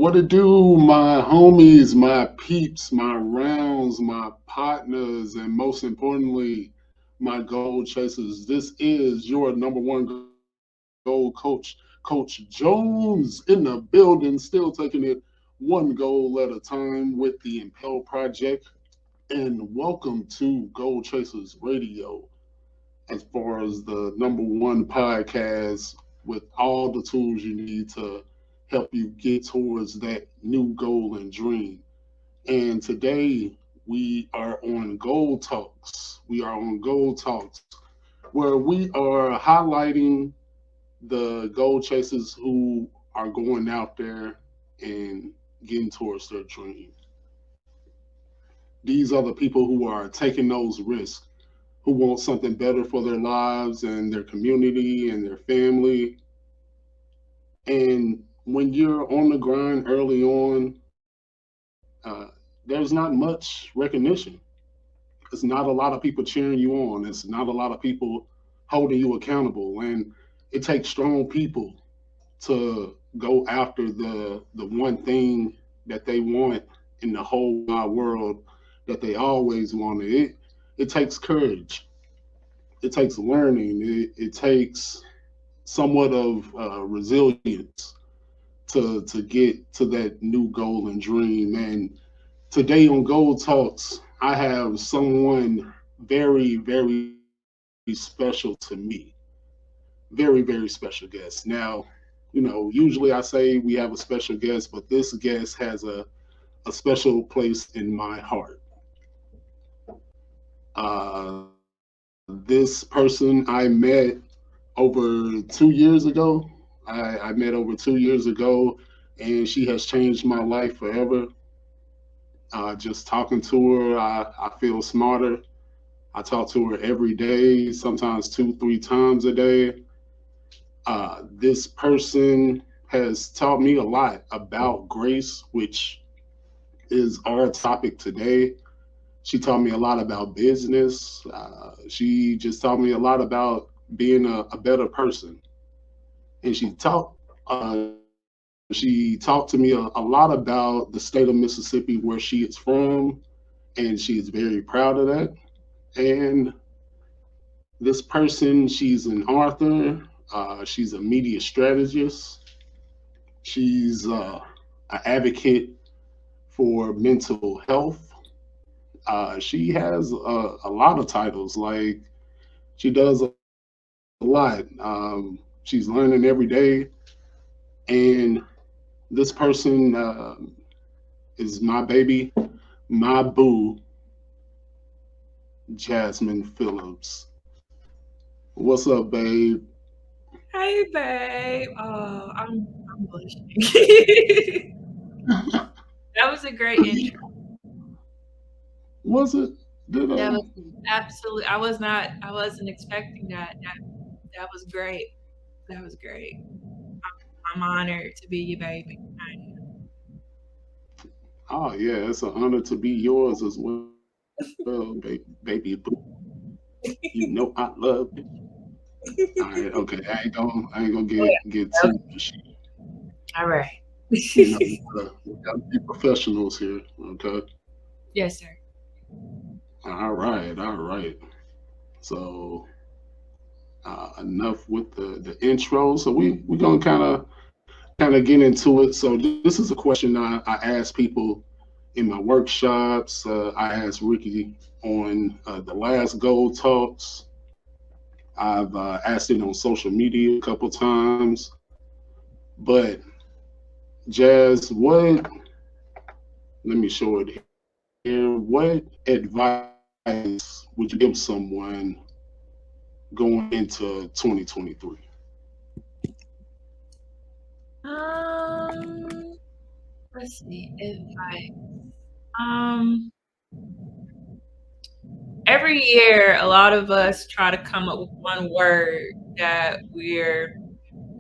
What to do, my homies, my peeps, my rounds, my partners, and most importantly, my goal chasers. This is your number one goal coach, Coach Jones in the building, still taking it one goal at a time with the Impel Project. And welcome to Goal Chasers Radio, as far as the number one podcast with all the tools you need to help you get towards that new goal and dream. And today we are on Goal Talks. We are on Goal Talks where we are highlighting the goal chasers who are going out there and getting towards their dream. These are the people who are taking those risks, who want something better for their lives and their community and their family. And when you're on the grind early on, there's not much recognition. It's not a lot of people cheering you on. It's not a lot of people holding you accountable. And it takes strong people to go after the one thing that they want in the whole wide world that they always wanted. It takes courage. It takes learning. It takes somewhat of resilience to get to that new goal and dream. And today on Gold Talks, I have someone very, very special to me. Very, very special guest. Now, usually I say we have a special guest, but this guest has a special place in my heart. This person I met over 2 years ago. I met over 2 years ago, and she has changed my life forever. Just talking to her, I feel smarter. I talk to her every day, sometimes two, three times a day. This person has taught me a lot about grace, which is our topic today. She taught me a lot about business. She just taught me a lot about being a better person. And she talked to me a lot about the state of Mississippi where she is from, and she is very proud of that. And this person, she's an author. She's a media strategist. She's an advocate for mental health. She has a lot of titles. Like, she does a lot. She's learning every day, and this person is my baby, my boo, Jasmine Phillips. What's up, babe? Hey, babe. I'm blushing. That was a great intro. Was it? Did That I? was absolutely. I wasn't expecting that. That was great. That was great. I'm honored to be your baby. Oh yeah, it's an honor to be yours as well, baby boo. You know I love it. All right, okay. I ain't gonna get too Okay. mushy. All right. We gotta be professionals here. Okay. Yes, sir. All right, all right. So enough with the intro. So we're gonna kind of get into it. So this is a question I ask people in my workshops. I asked Ricky on the last Gold Talks. I've asked it on social media a couple times. But Jazz, let me show it here. What advice would you give someone going into 2023? Um, let's see. Advice. Um, every year, a lot of us try to come up with one word that we're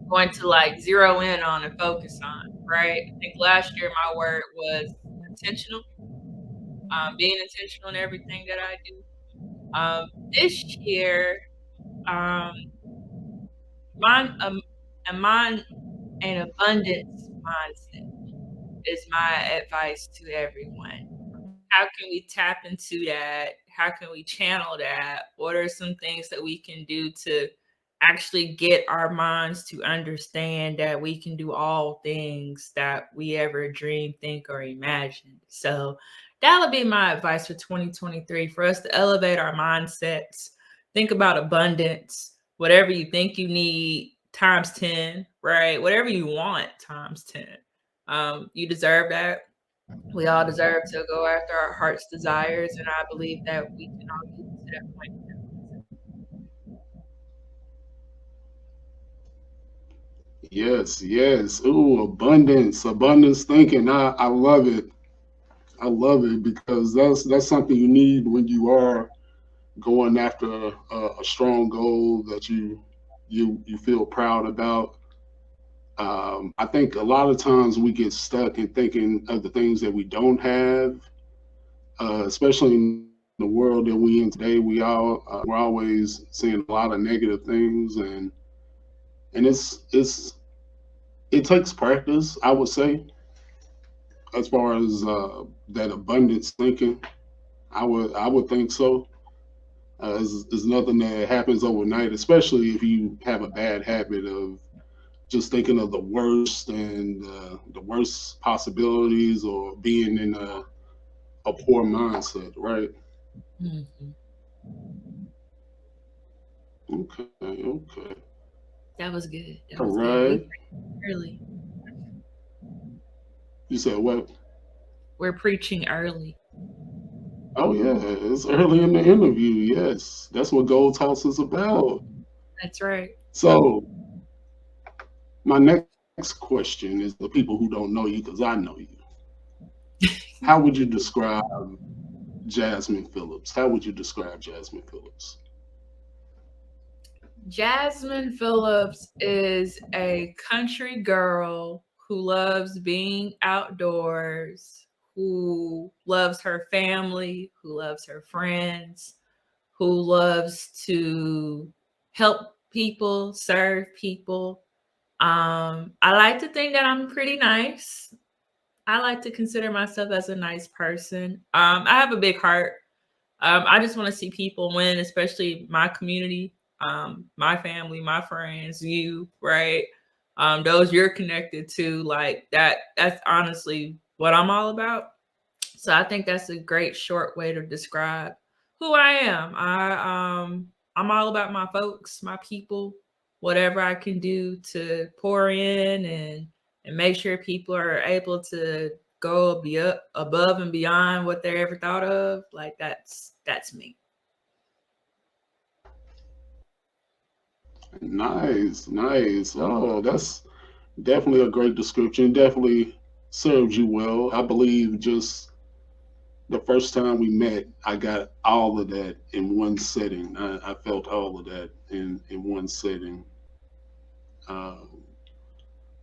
going to like zero in on and focus on, right? I think last year my word was intentional, being intentional in everything that I do. This year, um, mine, an abundance mindset. is my advice to everyone. How can we tap into that? How can we channel that? What are some things that we can do to actually get our minds to understand that we can do all things that we ever dream, think, or imagine? So that'll be my advice for 2023, for us to elevate our mindsets, think about abundance, whatever you think you need times 10, right? Whatever you want times 10. You deserve that. We all deserve to go after our heart's desires, and I believe that we can all get to that point. Yes, yes. Ooh, abundance, abundance thinking. I love it. I love it because that's something you need when you are going after a strong goal that you feel proud about. I think a lot of times we get stuck in thinking of the things that we don't have, especially in the world that we in today. We're always seeing a lot of negative things, and it takes practice, I would say, as far as that abundance thinking. I would think so. It's nothing that happens overnight, especially if you have a bad habit of just thinking of the worst and the worst possibilities, or being in a poor mindset, right? Mhm. Okay, okay. That was good. That All was good. We right. preaching early. You said what? We're preaching early. Oh, yeah, it's early in the interview. Yes, that's what Gold Toss is about. That's right. So, my next question is for the people who don't know you, because I know you. How would you describe Jasmine Phillips? How would you describe Jasmine Phillips? Jasmine Phillips is a country girl who loves being outdoors, who loves her family, who loves her friends, who loves to help people, serve people. I like to think that I'm pretty nice. I like to consider myself as a nice person. I have a big heart. I just want to see people win, especially my community, my family, my friends, you, right? Those you're connected to, like that. That's honestly what I'm all about. So I think that's a great short way to describe who I am. I'm all about my folks, my people, whatever I can do to pour in and make sure people are able to go above and beyond what they ever thought of. Like that's me. Nice, nice. Oh, that's definitely a great description. Definitely serves you well. I believe just the first time we met, I got all of that in one setting. I felt all of that in one setting. Um,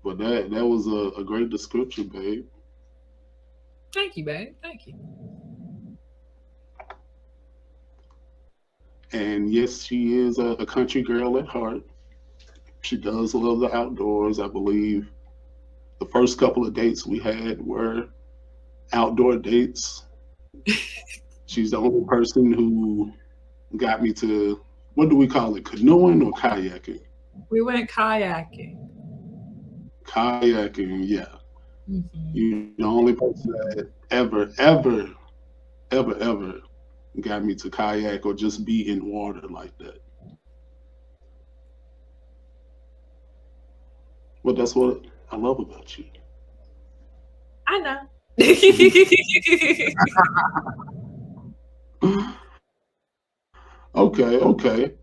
but that was a great description, babe. Thank you, babe. Thank you. And yes, she is a country girl at heart. She does love the outdoors. I believe the first couple of dates we had were outdoor dates. She's the only person who got me to, what do we call it, canoeing or kayaking? We went kayaking. Kayaking, yeah. Hmm. You're the only person that ever got me to kayak or just be in water like that. But that's what I love about you. I know. Okay, okay.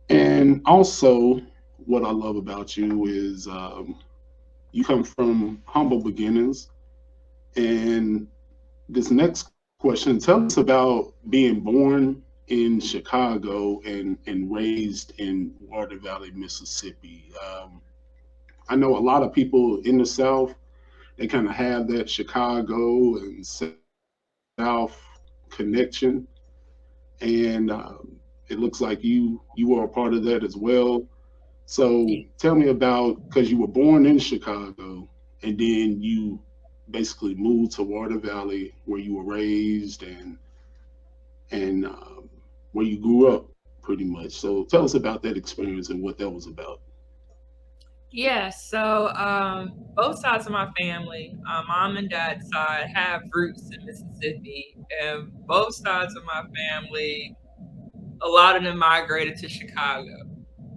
And also, what I love about you is you come from humble beginnings. And this next question, tell us about being born in Chicago and raised in Water Valley, Mississippi. I know a lot of people in the South, they kind of have that Chicago and South connection, and it looks like you were a part of that as well. So tell me about, because you were born in Chicago and then you basically moved to Water Valley where you were raised and where you grew up, pretty much. So tell us about that experience and what that was about. Yeah, so both sides of my family, mom and dad's side, have roots in Mississippi, and both sides of my family, a lot of them migrated to Chicago.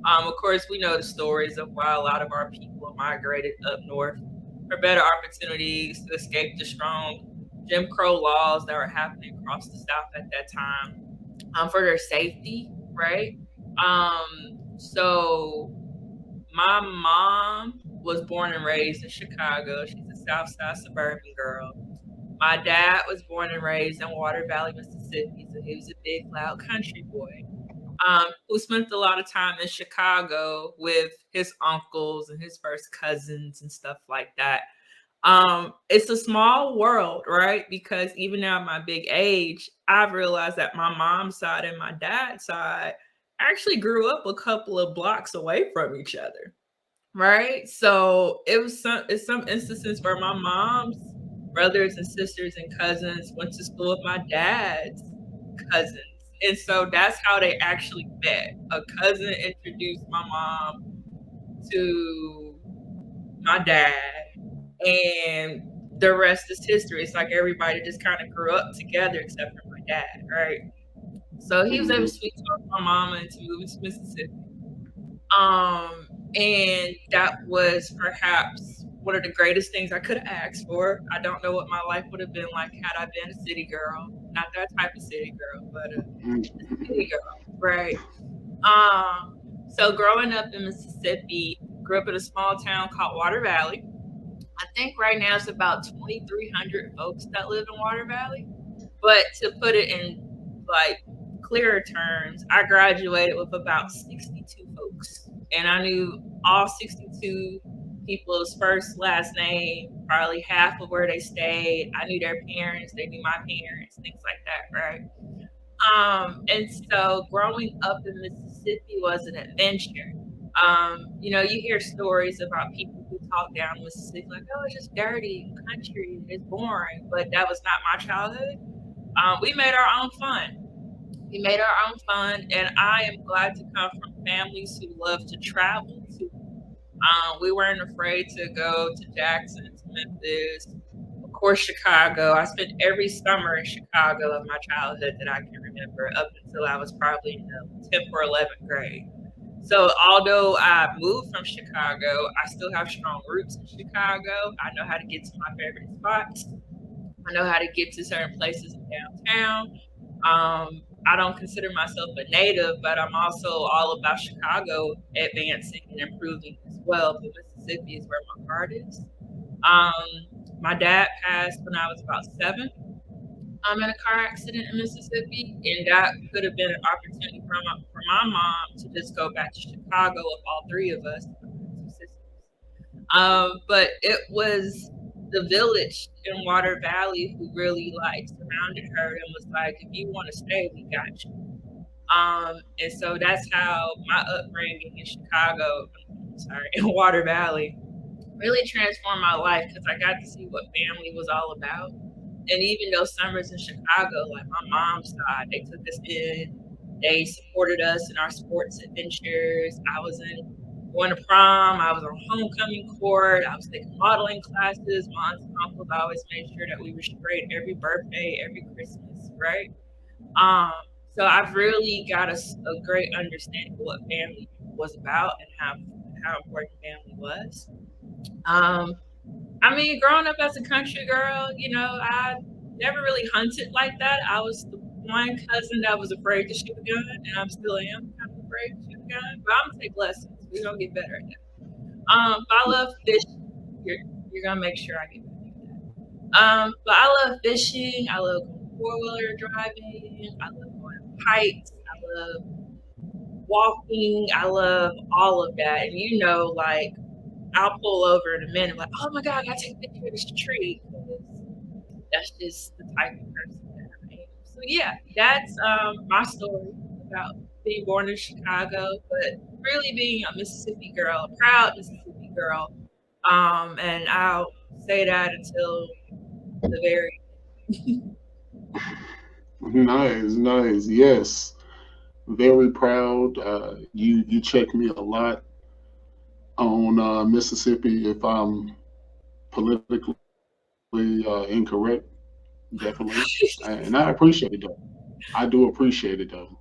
Of course, we know the stories of why a lot of our people migrated up north for better opportunities to escape the strong Jim Crow laws that were happening across the South at that time, for their safety, right? So my mom was born and raised in Chicago. She's a South Side suburban girl. My dad was born and raised in Water Valley, Mississippi, so he was a big, loud country boy, who spent a lot of time in Chicago with his uncles and his first cousins and stuff like that. It's a small world, right? Because even now at my big age, I've realized that my mom's side and my dad's side actually grew up a couple of blocks away from each other. Right? So it was some instances where my mom's brothers and sisters and cousins went to school with my dad's cousins. And so that's how they actually met. A cousin introduced my mom to my dad, and the rest is history. It's like everybody just kind of grew up together except for my dad, right? So he was able to Hmm. sweet talk my mama into moving to Mississippi. And that was perhaps one of the greatest things I could have asked for. I don't know what my life would have been like had I been a city girl. Not that type of city girl, but a city girl, right? So growing up in Mississippi, grew up in a small town called Water Valley. I think right now it's about 2,300 folks that live in Water Valley. But to put it in like clearer terms, I graduated with about 62 folks. And I knew all 62 people's first, last name, probably half of where they stayed. I knew their parents, they knew my parents, things like that, right? And so growing up in Mississippi was an adventure. You hear stories about people who talk down Mississippi like, oh, it's just dirty and country and it's boring. But that was not my childhood. We made our own fun. We made our own fun, and I am glad to come from families who love to travel too. We weren't afraid to go to Jackson, to Memphis, of course, Chicago. I spent every summer in Chicago of my childhood that I can remember up until I was probably in the 10th or 11th grade. So, although I moved from Chicago, I still have strong roots in Chicago. I know how to get to my favorite spots. I know how to get to certain places in downtown. I don't consider myself a native, but I'm also all about Chicago advancing and improving as well. But Mississippi is where my heart is. My dad passed when I was about 7. I'm in a car accident in Mississippi, and that could have been an opportunity for my mom to just go back to Chicago with all three of us, two sisters. But it was the village in Water Valley who really like surrounded her and was like, if you want to stay, we got you. And so that's how my upbringing in Chicago, sorry, in Water Valley really transformed my life because I got to see what family was all about. And even those summers in Chicago, like my mom's side, they took us in, they supported us in our sports adventures. I was in going to prom, I was on homecoming court, I was taking modeling classes. My aunts and uncles always made sure that we were straight every birthday, every Christmas, right? Um, so I've really got a great understanding of what family was about and how important family was. Um, I mean, growing up as a country girl, I never really hunted like that. I was the one cousin that was afraid to shoot a gun, and I'm still am kind of afraid to shoot a gun. But I'm gonna take lessons. We're gonna get better at that. But I love fishing. You're gonna make sure I get better at that. But I love fishing. I love going 4-wheeler driving. I love going on hikes. I love walking. I love all of that. And like I'll pull over in a minute, like, oh my god, I gotta take a picture of this tree because that's just the type of person that I am. So yeah, that's my story about being born in Chicago, but really being a Mississippi girl, a proud Mississippi girl. And I'll say that until the very Nice, nice. Yes, very proud. You check me a lot on Mississippi if I'm politically incorrect. Definitely, and I appreciate it though. I do appreciate it though,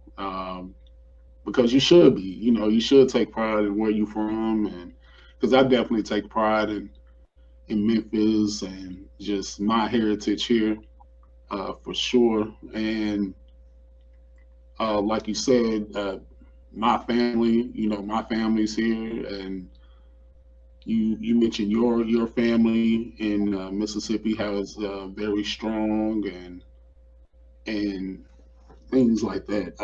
because you should be. You know, you should take pride in where you're from, and because I definitely take pride in Memphis and just my heritage here, for sure. And like you said, my family, you know, my family's here, and you mentioned your family in Mississippi, how it's very strong and things like that.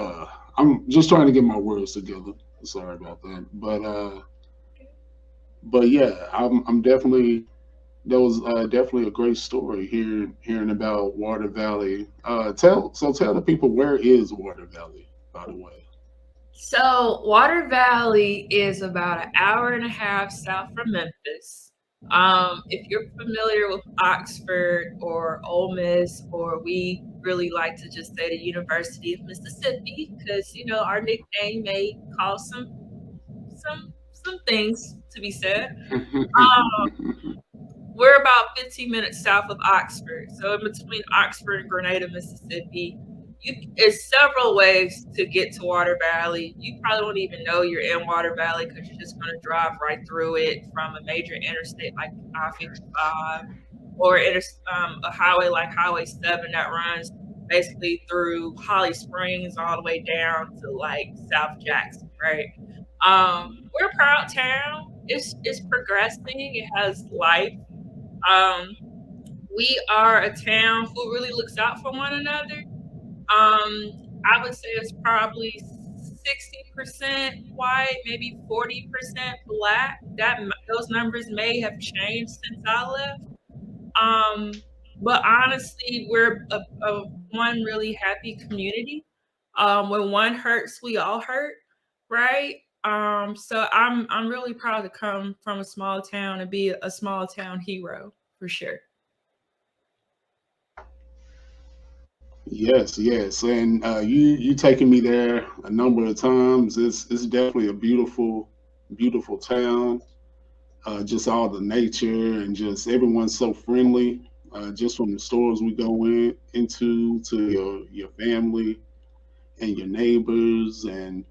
I'm just trying to get my words together. Sorry about that, but yeah, I'm definitely that was definitely a great story hearing about Water Valley. Tell the people, where is Water Valley, by the way. So, Water Valley is about an hour and a half south from Memphis. If you're familiar with Oxford or Ole Miss, or we really like to just say the University of Mississippi, because our nickname may cause some things to be said. We're about 15 minutes south of Oxford, so in between Oxford and Grenada, Mississippi. It's several ways to get to Water Valley. You probably won't even know you're in Water Valley because you're just going to drive right through it from a major interstate like I-55 or a highway like Highway 7 that runs basically through Holly Springs all the way down to like South Jackson, right? We're a proud town. It's progressing. It has life. um, we are a town who really looks out for one another. I would say it's probably 60% white, maybe 40% black. Those numbers may have changed since I left. Um, but honestly, we're a one really happy community. When one hurts, we all hurt, right? So I'm really proud to come from a small town and be a small town hero for sure. Yes, yes, and you taking me there a number of times. It's definitely a beautiful town. Just all the nature and just everyone's so friendly. Just from the stores we go into to your family and your neighbors, and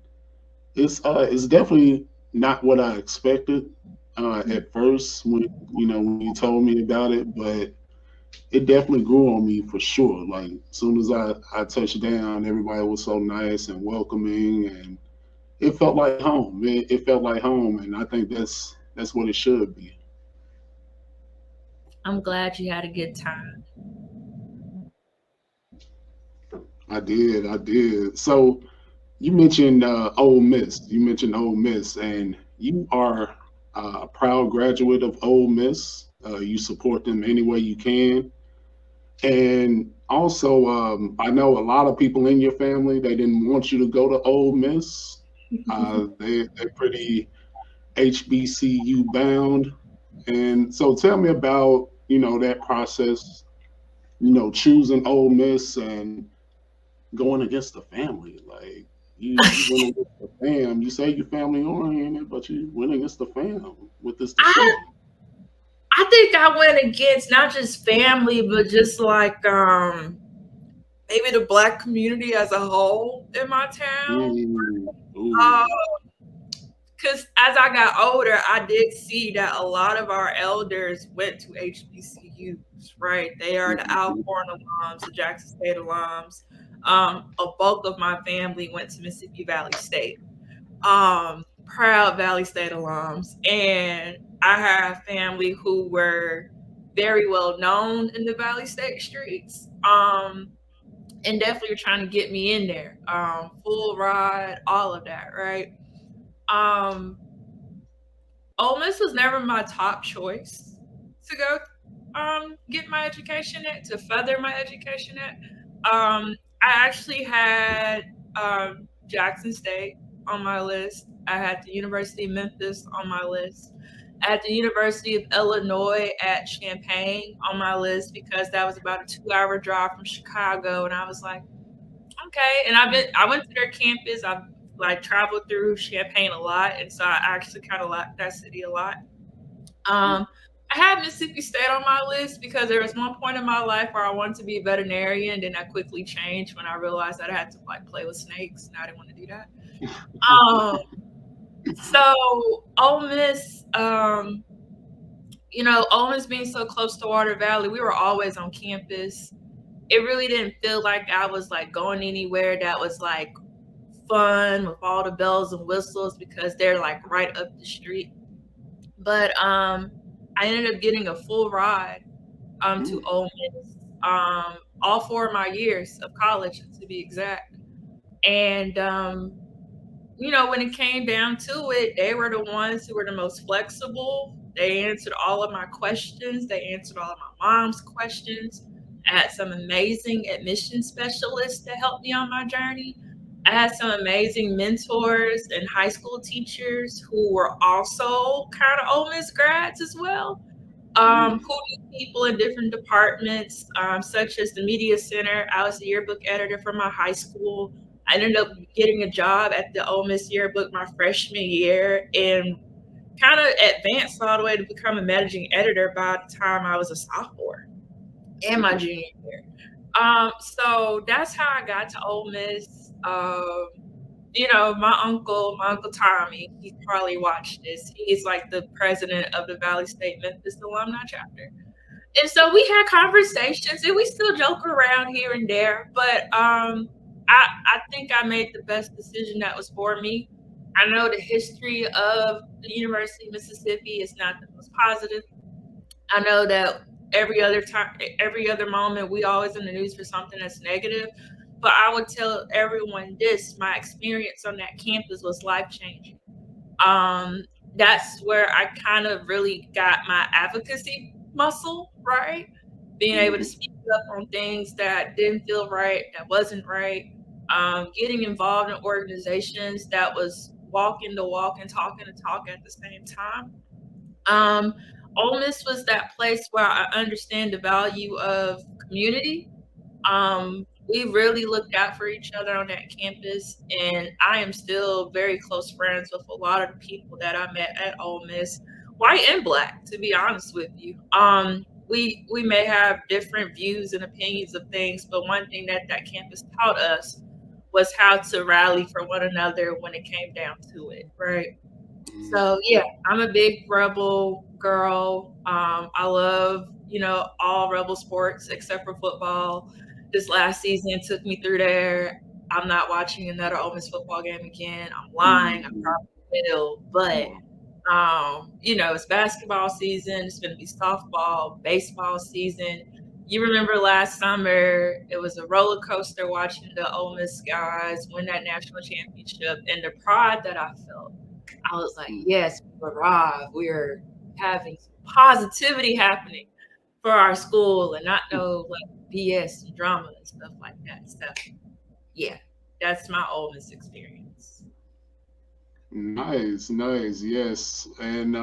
it's definitely not what I expected at first when when you told me about it, but it definitely grew on me for sure. Like as soon as I touched down, everybody was so nice and welcoming, and it felt like home. It felt like home, and I think that's what it should be. I'm glad you had a good time. I did. So you mentioned Ole Miss. You mentioned Ole Miss, and you are a proud graduate of Ole Miss. You support them any way you can. And also, I know a lot of people in your family, they didn't want you to go to Ole Miss. They're pretty HBCU bound. And so tell me about, that process, choosing Ole Miss and going against the family. Like you went against the fam. You say you're family oriented, but you went against the fam with this I decision. I think I went against not just family, but just like maybe the black community as a whole in my town. Ooh. Because as I got older, I did see that a lot of our elders went to HBCUs, right? They are the Mhm. Alcorn alums, the Jackson State alums. A bulk of my family went to Mississippi Valley State. Proud Valley State alums. And I have family who were very well known in the Valley State streets. And definitely trying to get me in there. Full ride, all of that, right? Um, Ole Miss was never my top choice to go get my education at, to further my education at. I actually had Jackson State on my list. I had the University of Memphis on my list. at the University of Illinois at Champaign on my list because that was about a 2 hour drive from Chicago. And I was like, okay. And I went to their campus. I've like traveled through Champaign a lot. And so I actually kind of like that city a lot. Um, I had Mississippi State on my list because there was one point in my life where I wanted to be a veterinarian. Then I quickly changed when I realized that I had to like play with snakes, and I didn't want to do that. Um, so Ole Miss, Ole Miss being so close to Water Valley, we were always on campus. It really didn't feel like I was like going anywhere that was like fun with all the bells and whistles because they're like right up the street. But I ended up getting a full ride to Mm, Ole Miss all 4 of my years of college to be exact. And when it came down to it, they were the ones who were the most flexible. They answered all of my questions. They answered all of my mom's questions. I had some amazing admission specialists that helped me on my journey. I had some amazing mentors and high school teachers who were also kind of Ole Miss grads as well, mm, who knew people in different departments, such as the media center. I was the yearbook editor for my high school. I ended up getting a job at the Ole Miss yearbook my freshman year and kind of advanced all the way to become a managing editor by the time I was a sophomore and my okay. junior year. So that's how I got to Ole Miss. My uncle Tommy, he's probably watched this. He's like the president of the Valley State Memphis alumni chapter. And so we had conversations and we still joke around here and there, but I think I made the best decision that was for me. I know the history of the University of Mississippi is not the most positive. I know that every other moment, we always in the news for something that's negative. But I would tell everyone this: my experience on that campus was life changing. Um, that's where I kind of really got my advocacy muscle, right? Being able to Mm, speak up on things that didn't feel right, that wasn't right. Getting involved in organizations that was walking the walk and talking the talk at the same time. um, Ole Miss was that place where I understand the value of community. We really looked out for each other on that campus, and I am still very close friends with a lot of the people that I met at Ole Miss, white and black, to be honest with you. We may have different views and opinions of things, but one thing that that campus taught us was how to rally for one another when it came down to it, right? mm, So yeah, I'm a big Rebel girl. I love, all Rebel sports except for football. This last season took me through there. I'm not watching another Ole Miss football game again. I'm lying. I mm, probably will, but wow. it's basketball season. It's going to be softball, baseball season. You remember last summer, it was a roller coaster watching the Ole Miss guys win that national championship and the pride that I felt. I was like, Mm, yes, we've arrived. We're having some positivity happening for our school and not mm. no like BS and drama and stuff like that. So yeah, that's my Ole Miss experience. Nice, nice, yes, and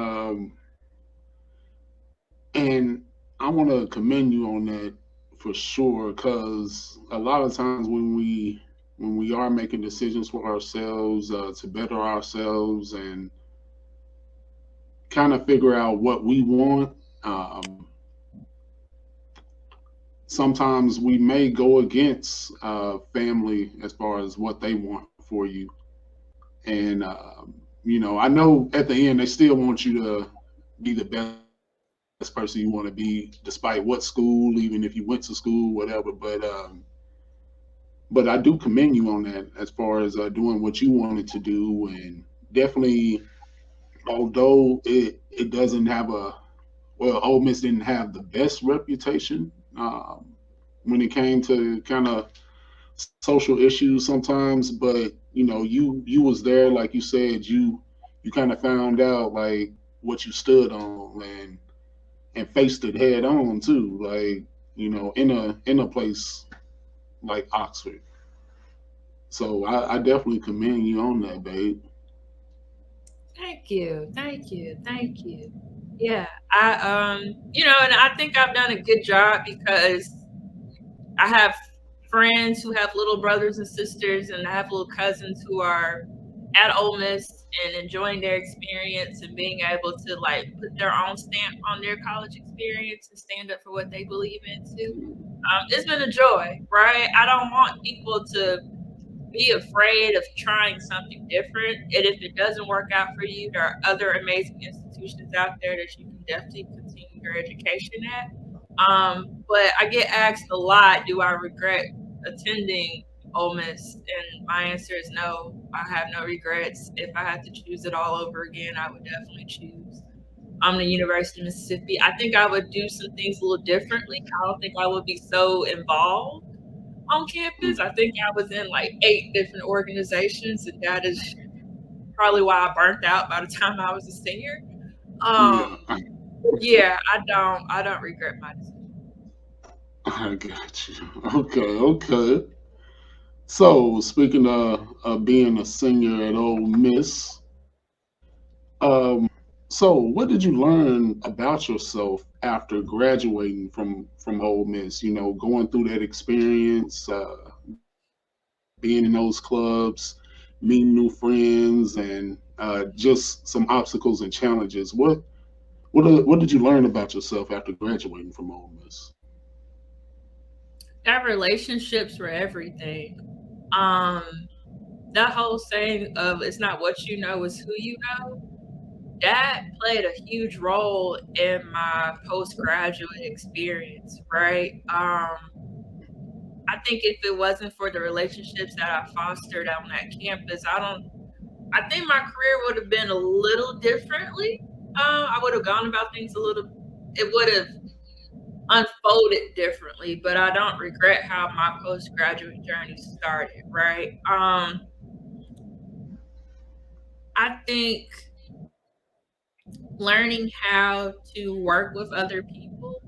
I want to commend you on that for sure, because a lot of times when we are making decisions for ourselves to better ourselves and kind of figure out what we want, um, sometimes we may go against family as far as what they want for you, and I know at the end they still want you to be the best person you want to be, despite what school, even if you went to school, whatever. But I do commend you on that as far as doing what you wanted to do, and definitely, although it doesn't have a well, Ole Miss didn't have the best reputation when it came to kind of social issues sometimes, but you was there, like you said, you kind of found out like what you stood on and faced it head on too, like in a place like Oxford. So I definitely commend you on that, babe. Thank you. Thank you. Thank you. Yeah. And I think I've done a good job because I have friends who have little brothers and sisters, and I have little cousins who are at Ole Miss and enjoying their experience and being able to like put their own stamp on their college experience and stand up for what they believe into. It's been a joy, right? I don't want people to be afraid of trying something different. And if it doesn't work out for you, there are other amazing institutions out there that you can definitely continue your education at. But I get asked a lot, do I regret attending Ole Miss? And my answer is no. I have no regrets. If I had to choose it all over again, I would definitely choose the University of Mississippi. I think I would do some things a little differently. I don't think I would be so involved on campus. I think I was in like 8 different organizations, and that is probably why I burnt out by the time I was a senior. Um, Yeah, yeah, I don't regret my decision. I got you. Okay, okay. So, speaking of being a senior at Ole Miss, so what did you learn about yourself after graduating from Ole Miss? You know, going through that experience, being in those clubs, meeting new friends, and just some obstacles and challenges. What did you learn about yourself after graduating from Ole Miss? That relationships were everything. Um, that whole saying of it's not what you know, it's who you know. That played a huge role in my postgraduate experience, right? I think if it wasn't for the relationships that I fostered on that campus, I think my career would have been a little differently. I would have gone about things a little, it would have unfolded differently, but I don't regret how my postgraduate journey started, right? I think learning how to work with other people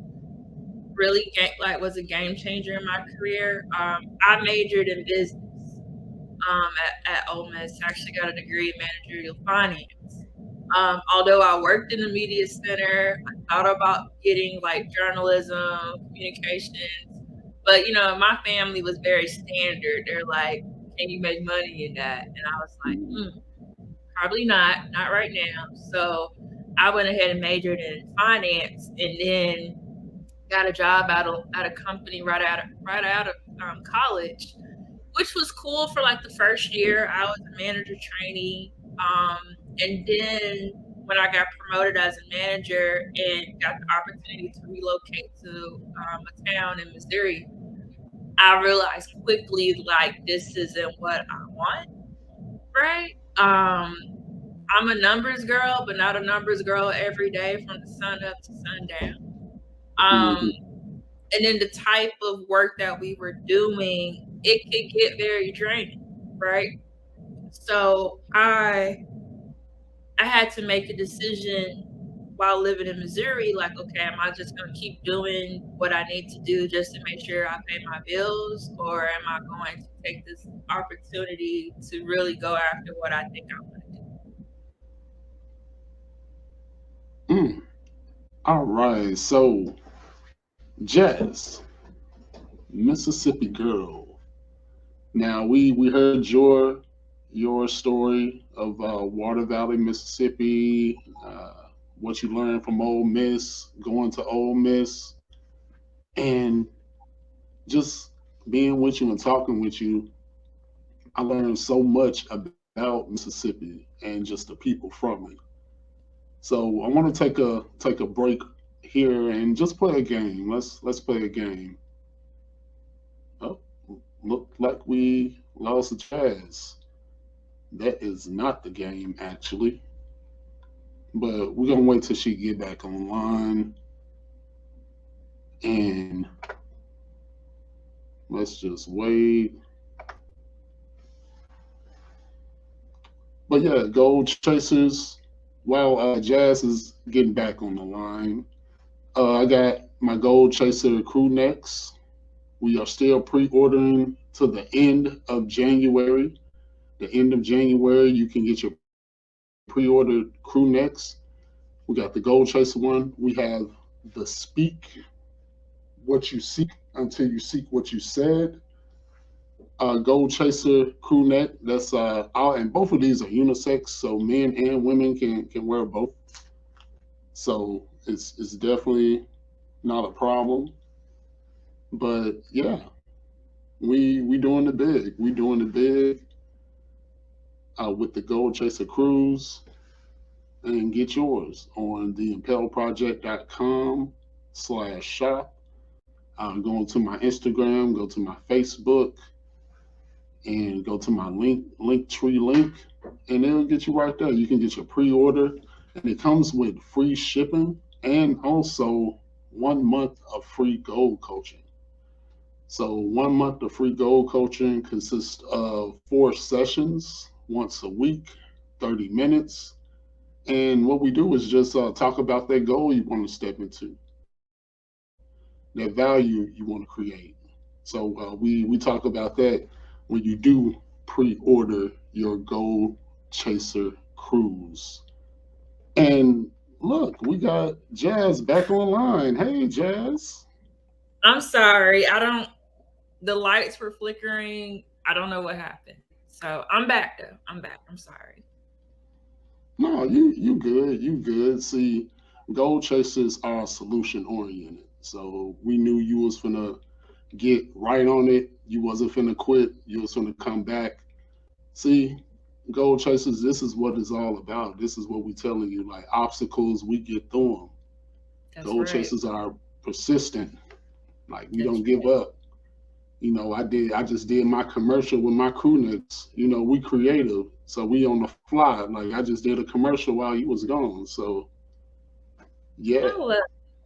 really was a game changer in my career. I majored in business at Ole Miss. I actually got a degree in managerial finance. Although I worked in the media center, I thought about getting like journalism, communications, but my family was very standard. They're like, "Can you make money in that?" And I was like, "Probably not, not right now." So I went ahead and majored in finance, and then got a job at a company right out of college, which was cool for like the first year. I was a manager trainee. And then when I got promoted as a manager and got the opportunity to relocate to a town in Missouri, I realized quickly like this isn't what I want, right? I'm a numbers girl, but not a numbers girl every day from the sun up to sundown. Um, Hmm. and then the type of work that we were doing, it could get very draining, right? So I had to make a decision while living in Missouri, like, okay, am I just gonna keep doing what I need to do just to make sure I pay my bills, or am I going to take this opportunity to really go after what I think I want to do? Mm. All right, so Jazz, Mississippi girl. Now we heard your story of Water Valley, Mississippi. What you learned from Ole Miss, going to Ole Miss, and just being with you and talking with you. I learned so much about Mississippi and just the people from it. So I want to take a break here and just play a game. Let's play a game. Oh, look like we lost Jazz. That is not the game actually, but we're gonna wait till she get back online and let's just wait. But yeah, Gold Chasers. While Jazz is getting back on the line, I got my Gold Chaser crew necks. We are still pre-ordering to the end of January. The end of January, you can get your pre-orders in. pre-ordered crew necks. We got the Gold Chaser one. We have the Speak What You Seek Until You Seek What You Said. Gold Chaser crew neck. That's all, and both of these are unisex, so men and women can wear both. So it's definitely not a problem. But yeah, we doing the big. We doing the big with the Gold Chaser Cruise, and get yours on theimpelproject.com/shop. Go to my Instagram, go to my Facebook, and go to my link tree link, and it'll get you right there. You can get your pre-order, and it comes with free shipping and also 1 month of free gold coaching. So 1 month of free gold coaching consists of 4 sessions once a week, 30 minutes. And what we do is just talk about that goal you want to step into, that value you want to create. So we talk about that when you do pre-order your Gold Chaser Cruise. And look, we got Jazz back online. Hey, Jazz. I'm sorry. I don't. The lights were flickering. I don't know what happened. So I'm back though. I'm back. I'm sorry. No, you good. You good. See, Gold Chasers are solution oriented. So we knew you was finna get right on it. You wasn't finna quit. You was finna come back. See, Gold Chasers, this is what it's all about. This is what we telling you. Like obstacles, we get through them. That's Gold right. Chasers are persistent. Like we That's don't give up. I just did my commercial with my crew necks. We creative, so we on the fly. Like I just did a commercial while you was gone. So yeah. I love.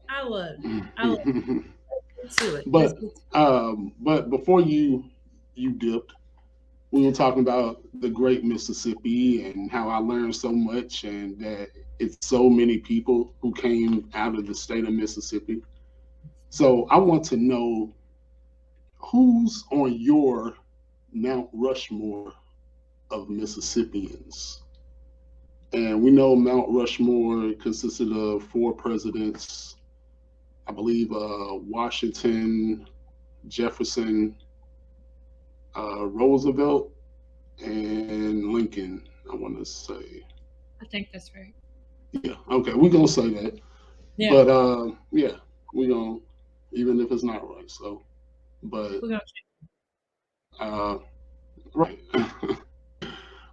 I love it. I love it. Get to it. Let's but get to but before you dipped, we were talking about the great Mississippi and how I learned so much, and that it's so many people who came out of the state of Mississippi. So I want to know who's on your Mount Rushmore of Mississippians. And we know Mount Rushmore consisted of 4 presidents, I believe Washington, Jefferson, Roosevelt, and Lincoln, I want to say. I think that's right. Yeah, okay, we're going to say that. Yeah. But yeah, we're going to, even if it's not right. So, but, We're gonna. uh, right.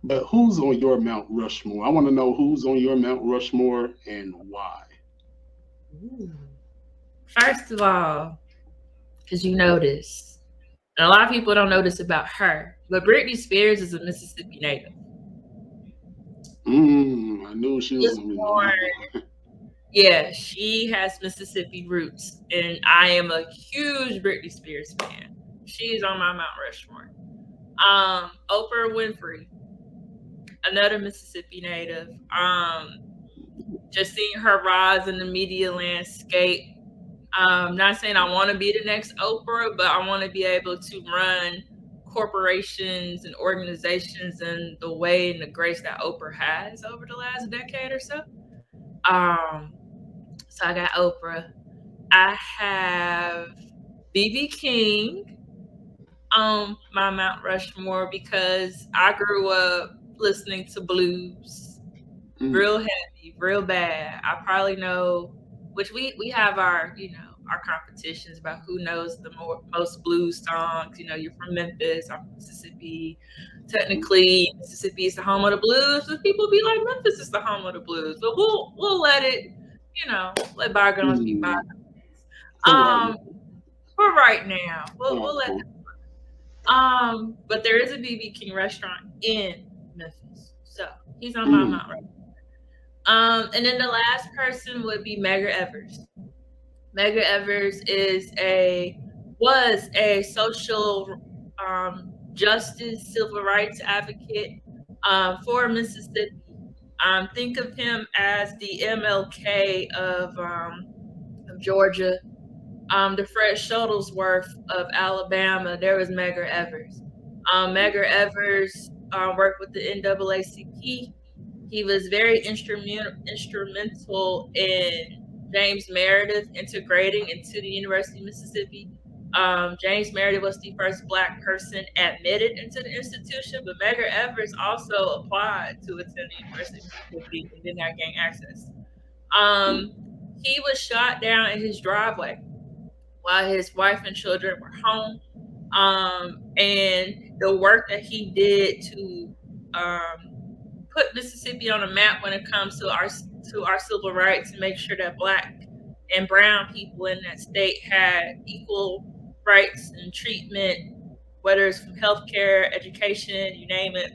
But who's on your Mount Rushmore? I want to know who's on your Mount Rushmore and why. Ooh. First of all, because you notice, and a lot of people don't know this about her, but Britney Spears is a Mississippi native. I knew she was Just going to be born. number one. Yeah, she has Mississippi roots, and I am a huge Britney Spears fan. She's on my Mount Rushmore. Oprah Winfrey, another Mississippi native. Just seeing her rise in the media landscape. Not saying I want to be the next Oprah, but I want to be able to run corporations and organizations in the way and the grace that Oprah has over the last decade or so. Um, so I got Oprah. I have BB King on my Mount Rushmore because I grew up listening to blues, Mm, real heavy, real bad. I probably know, which we have our our competitions about who knows the most blues songs. You're from Memphis, I'm from Mississippi. mm, Technically, Mississippi is the home of the blues, but people be like Memphis is the home of the blues. But we'll let it, let bygones be bygones. mm. For right Um, now. for right now, we'll let. Uh-huh. But there is a BB King restaurant in Memphis, so he's on my Mm, Mount. And then the last person would be Medgar Evers. Medgar Evers was a social justice, civil rights advocate for Mississippi. Think of him as the MLK of Georgia, the Fred Shuttlesworth of Alabama. There was Medgar Evers. Medgar Evers worked with the NAACP. He was very instrumental in James Meredith integrating into the University of Mississippi. James Meredith was the first Black person admitted into the institution, but Medgar Evers also applied to attend the University of Mississippi and did not gain access. Um, he was shot down in his driveway while his wife and children were home. And the work that he did to put Mississippi on a map when it comes to our civil rights and make sure that Black and brown people in that state had equal rights and treatment, whether it's from healthcare, education, you name it.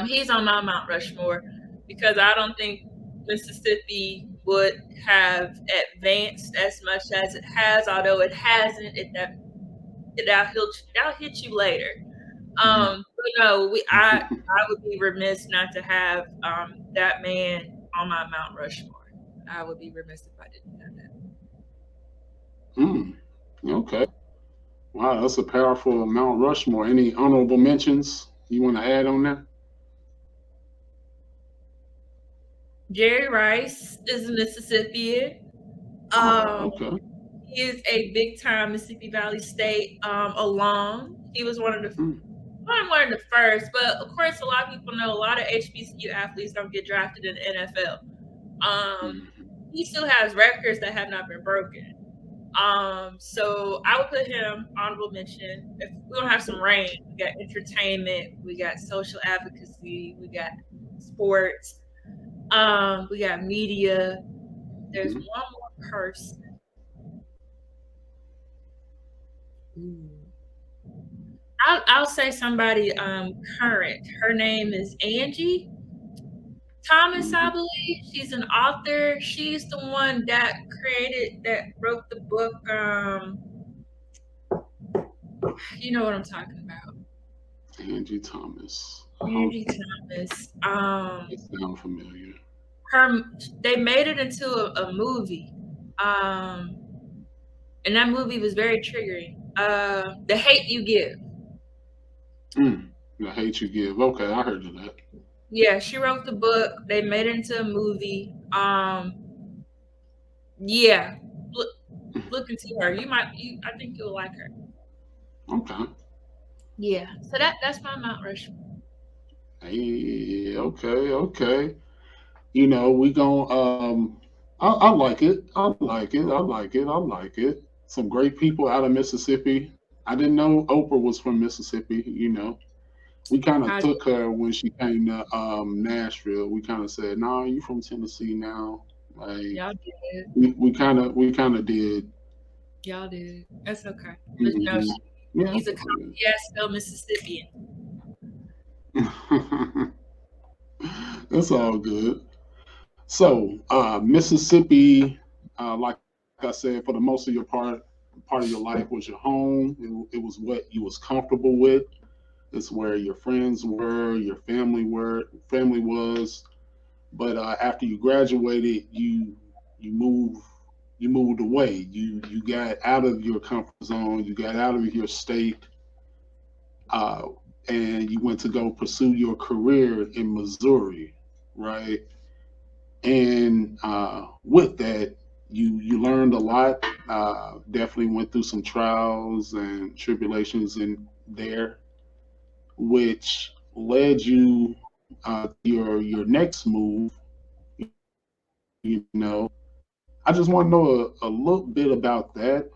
He's on my Mount Rushmore because I don't think Mississippi would have advanced as much as it has, although it hasn't. That'll hit you later. But no, I would be remiss not to have that man on my Mount Rushmore. I would be remiss if I didn't have that. Mm, okay. Wow, that's a powerful Mount Rushmore. Any honorable mentions you want to add on that? Jerry Rice is a Mississippian. Um, Oh, okay. he is a big time Mississippi Valley State alum. He was Mm, not one of the first, but of course, a lot of people know a lot of HBCU athletes don't get drafted in the NFL. Um, mm, he still has records that have not been broken. So I would put him honorable mention. If we don't have some rain, we got entertainment, we got social advocacy, we got sports, we got media. There's mm. one more person. Ooh. I'll say somebody current. Her name is Angie Thomas, I Mhm. believe. She's an author. She's the one that wrote the book. You know what I'm talking about. Angie Thomas. Angie Thomas. It sounds familiar. Her they made it into a movie. Um, and that movie was very triggering. The Hate You Give. Mm. The Hate You Give. Okay, I heard of that. Yeah, she wrote the book. They made it into a movie. Yeah, look look into her. I think you'll like her. Okay. Yeah. So that's my Mount Rushmore. Hey, okay, okay. We gon' I like it. I like it. I like it. I like it. Some great people out of Mississippi. I didn't know Oprah was from Mississippi. We kind of I took her when she came to Nashville. We kind of said, "Nah, you from Tennessee now." Like Y'all did. we kind of did. Y'all did. That's okay. But no, Hmm. Yeah. she's a Yes, Mississippian. It's all good. So, Mississippi, like I said, for the most of your part of your life was your home. It was what you was comfortable with. It's where your friends were, your family was. But after you graduated, you moved you moved away. You got out of your comfort zone. You got out of your state, uh, and you went to go pursue your career in Missouri, right? And with that, you learned a lot. Definitely went through some trials and tribulations in there, which led you to your next move. You know, I just want to know a little bit about that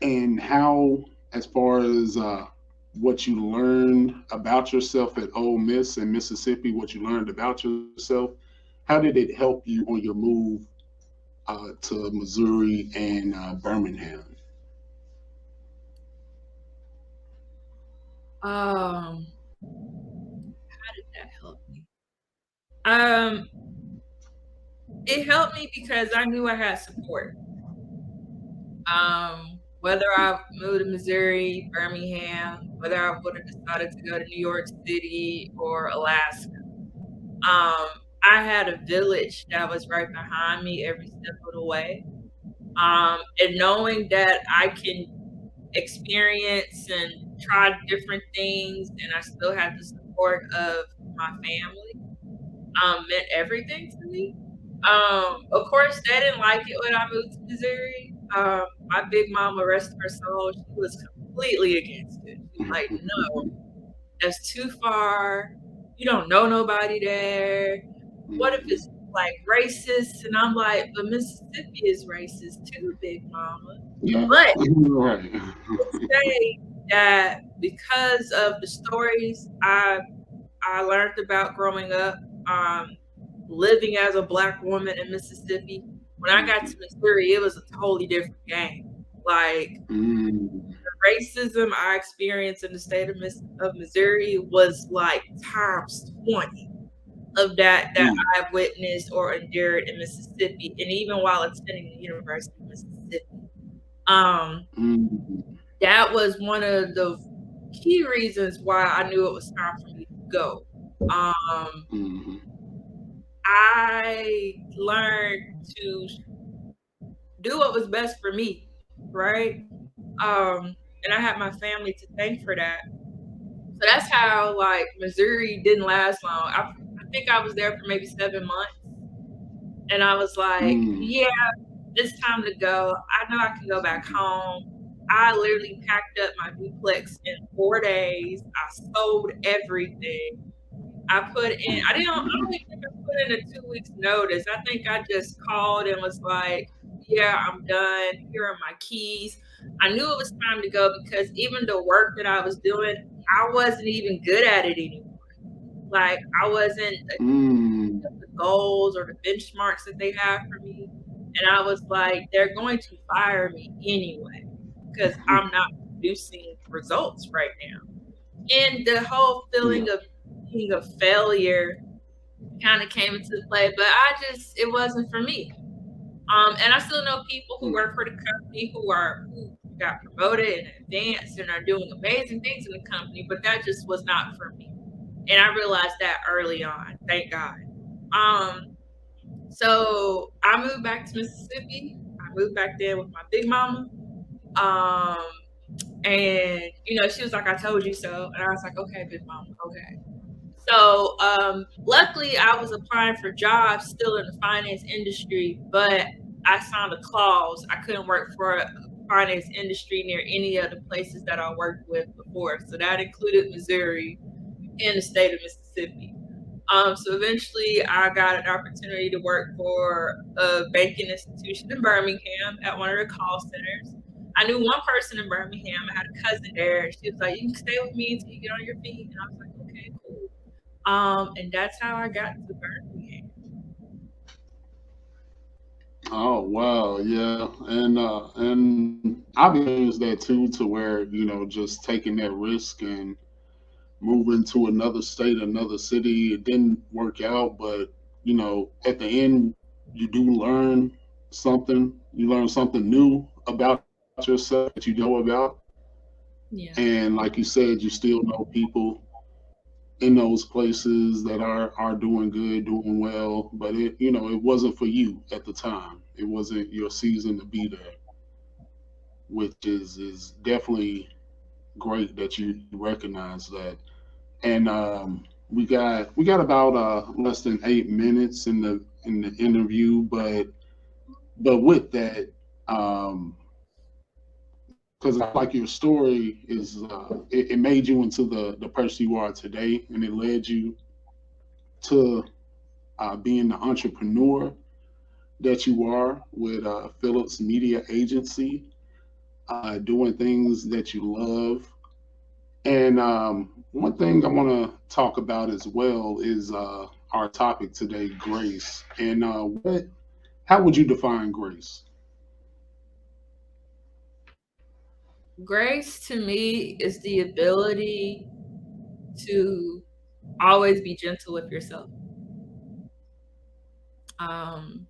and how, as far as what you learned about yourself at Ole Miss in Mississippi, what you learned about yourself. How did it help you on your move to Missouri and Birmingham? How did that help me? Um, it helped me because I knew I had support. Whether I moved to Missouri, Birmingham, whether I would have decided to go to New York City or Alaska, I had a village that was right behind me every step of the way. And knowing that I can experience and try different things, and I still have the support of my family. meant everything to me. Of course, they didn't like it when I moved to Missouri. My big mama, rest of her soul, she was completely against it. She's like, no, that's too far. You don't know nobody there. What if it's like racist? And I'm like, but Mississippi is racist too, big mama. Yeah, But right. would say that because of the stories I learned about growing up, um, living as a black woman in Mississippi, when I got to Missouri, it was a totally different game. Like Mm, racism I experienced in the state of Missouri was like times 20 of that mm, I've witnessed or endured in Mississippi, and even while attending the University of Mississippi. Um, mm, that was one of the key reasons why I knew it was time for me to go. Um, mm, I learned to do what was best for me, right? And I had my family to thank for that. So that's how like Missouri didn't last long. I think I was there for maybe 7 months, and I was like, mm, yeah, it's time to go. I know I can go back home. I literally packed up my duplex in 4 days. I sold everything. I don't even think I put in a 2 weeks notice. I think I just called and was like, yeah, I'm done. Here are my keys. I knew it was time to go because even the work that I was doing, I wasn't even good at it anymore. Like I wasn't mm, the goals or the benchmarks that they have for me. And I was like, they're going to fire me anyway because I'm not producing results right now. And the whole yeah. feeling of being a failure kind of came into play, but it wasn't for me. And I still know people who work for the company who got promoted and advanced and are doing amazing things in the company, but that just was not for me. And I realized that early on, thank God. Um, so I moved back to Mississippi. I moved back there with my big mama. Um, and she was like, "I told you so," and I was like, "Okay, big mama, okay." So luckily, I was applying for jobs still in the finance industry, but I signed a clause I couldn't work for a finance industry near any of the places that I worked with before. So that included Missouri and the state of Mississippi. So eventually, I got an opportunity to work for a banking institution in Birmingham at one of the call centers. I knew one person in Birmingham. I had a cousin there. She was like, "You can stay with me until you get on your feet." And I was like, "Okay, cool." And that's how I got to Birmingham. Oh wow, yeah, and I've experienced that too, to where just taking that risk and moving to another state, another city. It didn't work out, but at the end, you do learn something. You learn something new about yourself that you didn't know about, Yeah. and like you said, you still know people in those places that are doing good, doing well, but it wasn't for you at the time. It wasn't your season to be there, which is definitely great that you recognize that. And we got about less than 8 minutes in the interview, but with that, because I feel like your story it made you into the person you are today, and it led you to being the entrepreneur that you are with Phillips Media Agency, doing things that you love. And one thing I want to talk about as well is our topic today, grace. And how would you define grace? Grace to me is the ability to always be gentle with yourself. Um,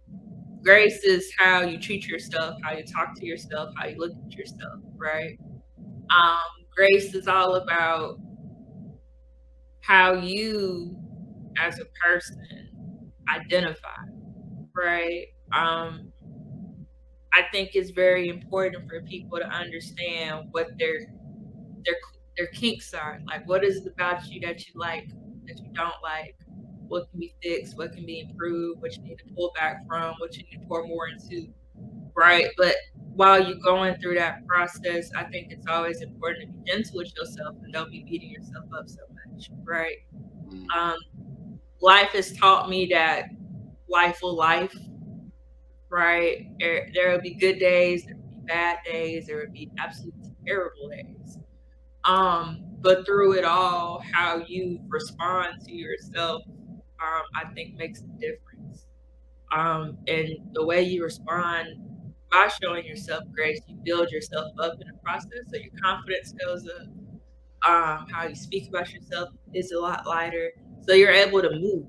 Grace is how you treat yourself, how you talk to yourself, how you look at yourself, right? Grace is all about how you, as a person, identify, right? I think it's very important for people to understand what their their kinks are. Like, what is it about you that you like, that you don't like? what can be fixed, what can be improved, what you need to pull back from, what you need to pour more into, right? But while you're going through that process, I think it's always important to be gentle with yourself and don't be beating yourself up so much, right? Mm, Um, Life has taught me that life will life, right? There will be good days, there will be bad days, there will be absolutely terrible days. But through it all, how you respond to yourself, I think makes a difference. And the way you respond by showing yourself grace, you build yourself up in the process, so your confidence goes up. How you speak about yourself is a lot lighter, so you're able to move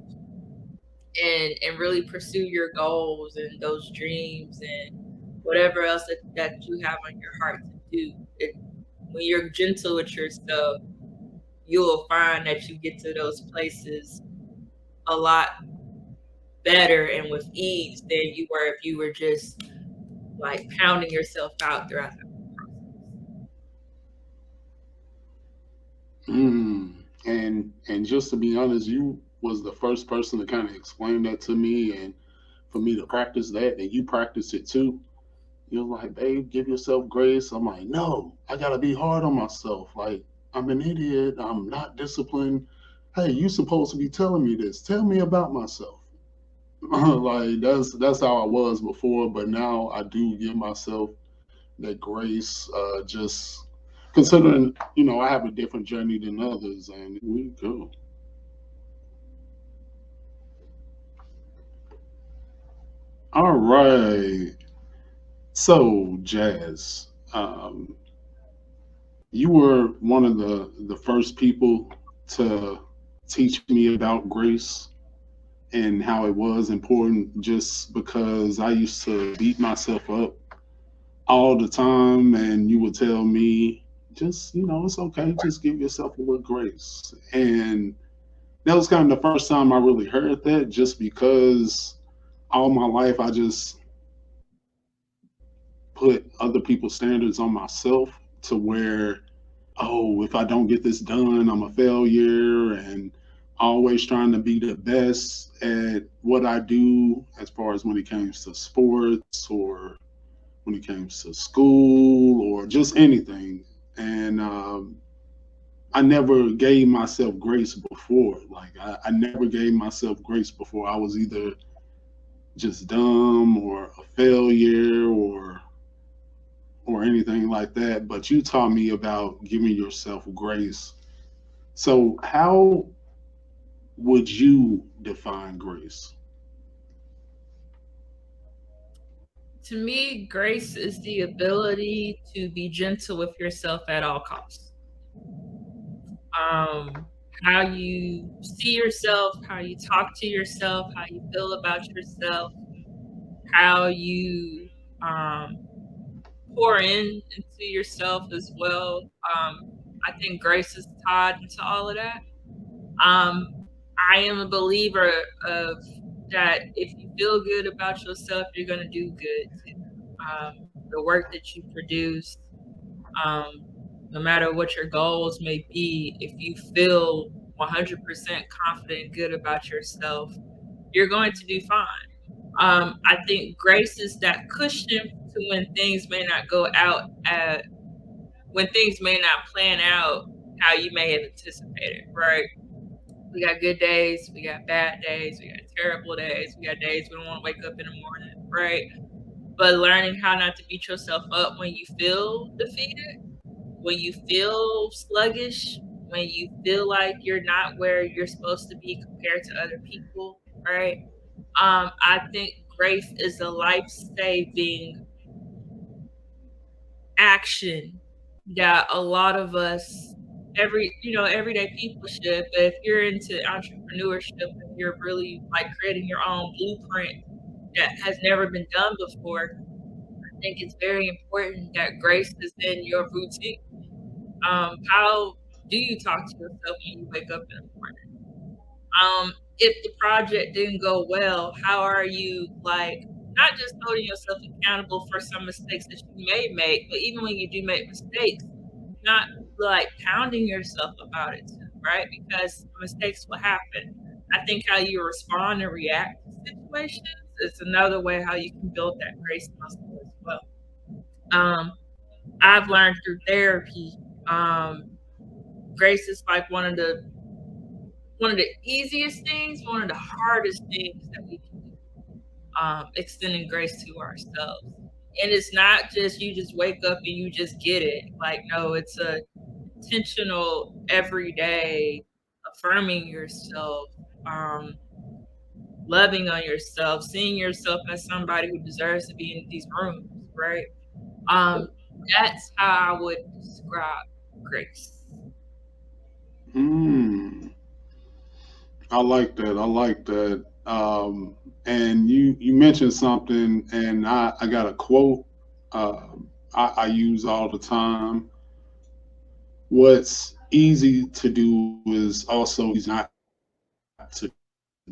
and really pursue your goals and those dreams and whatever else that you have on your heart to do. When you're gentle with yourself, you'll find that you get to those places a lot better and with ease than you were if you were just like pounding yourself out throughout that process. mm. And just to be honest, you was the first person to kind of explain that to me, and for me to practice that, and you practice it too. You're like, babe, give yourself grace. I'm like, no, I gotta be hard on myself. Like, I'm an idiot. I'm not disciplined. Hey, you supposed to be telling me this. Tell me about myself. Like that's how I was before, but now I do give myself that grace. Just considering, I have a different journey than others, and we go. All right. So, Jazz, you were one of the first people to teach me about grace and how it was important, just because I used to beat myself up all the time, and you would tell me, just, it's okay, just give yourself a little grace. And that was kind of the first time I really heard that, just because all my life I just put other people's standards on myself, to where, oh, if I don't get this done, I'm a failure, and always trying to be the best at what I do, as far as when it comes to sports, or when it comes to school, or just anything. And I never gave myself grace before. Like, I never gave myself grace before. I was either just dumb, or a failure, or anything like that. But you taught me about giving yourself grace. So, how would you define grace? To me, grace is the ability to be gentle with yourself at all costs. Um, how you see yourself, how you talk to yourself, how you feel about yourself, how you um, pour into yourself as well. I think grace is tied into all of that. Um, I am a believer of that if you feel good about yourself, you're going to do good too. The work that you produce, um, no matter what your goals may be, if you feel 100% confident and good about yourself, you're going to do fine. I think grace is that cushion to when things may not go out at when things may not plan out how you may have anticipated, right? We got good days, we got bad days, we got terrible days, we got days we don't want to wake up in the morning, right? But learning how not to beat yourself up when you feel defeated, when you feel sluggish, when you feel like you're not where you're supposed to be compared to other people, right? I think grace is a life saving action that a lot of us everyday people should. But if you're into entrepreneurship and you're really like creating your own blueprint that has never been done before, I think it's very important that grace is in your routine. How do you talk to yourself when you wake up in the morning? If the project didn't go well, how are you like not just holding yourself accountable for some mistakes that you may make, but even when you do make mistakes, not like pounding yourself about it too, right? Because mistakes will happen. I think how you respond and react to situations is another way how you can build that grace muscle as well. Um, I've learned through therapy, um, grace is like one of the easiest things, one of the hardest things that we can do. Extending grace to ourselves. And it's not just you just wake up and you just get it. Like, no, it's a intentional everyday affirming yourself, um, loving on yourself, seeing yourself as somebody who deserves to be in these rooms, right? Um, that's how I would describe grace. Hmm. I like that. I like that. And you mentioned something, and I got a quote I use all the time. What's easy to do is also easy not to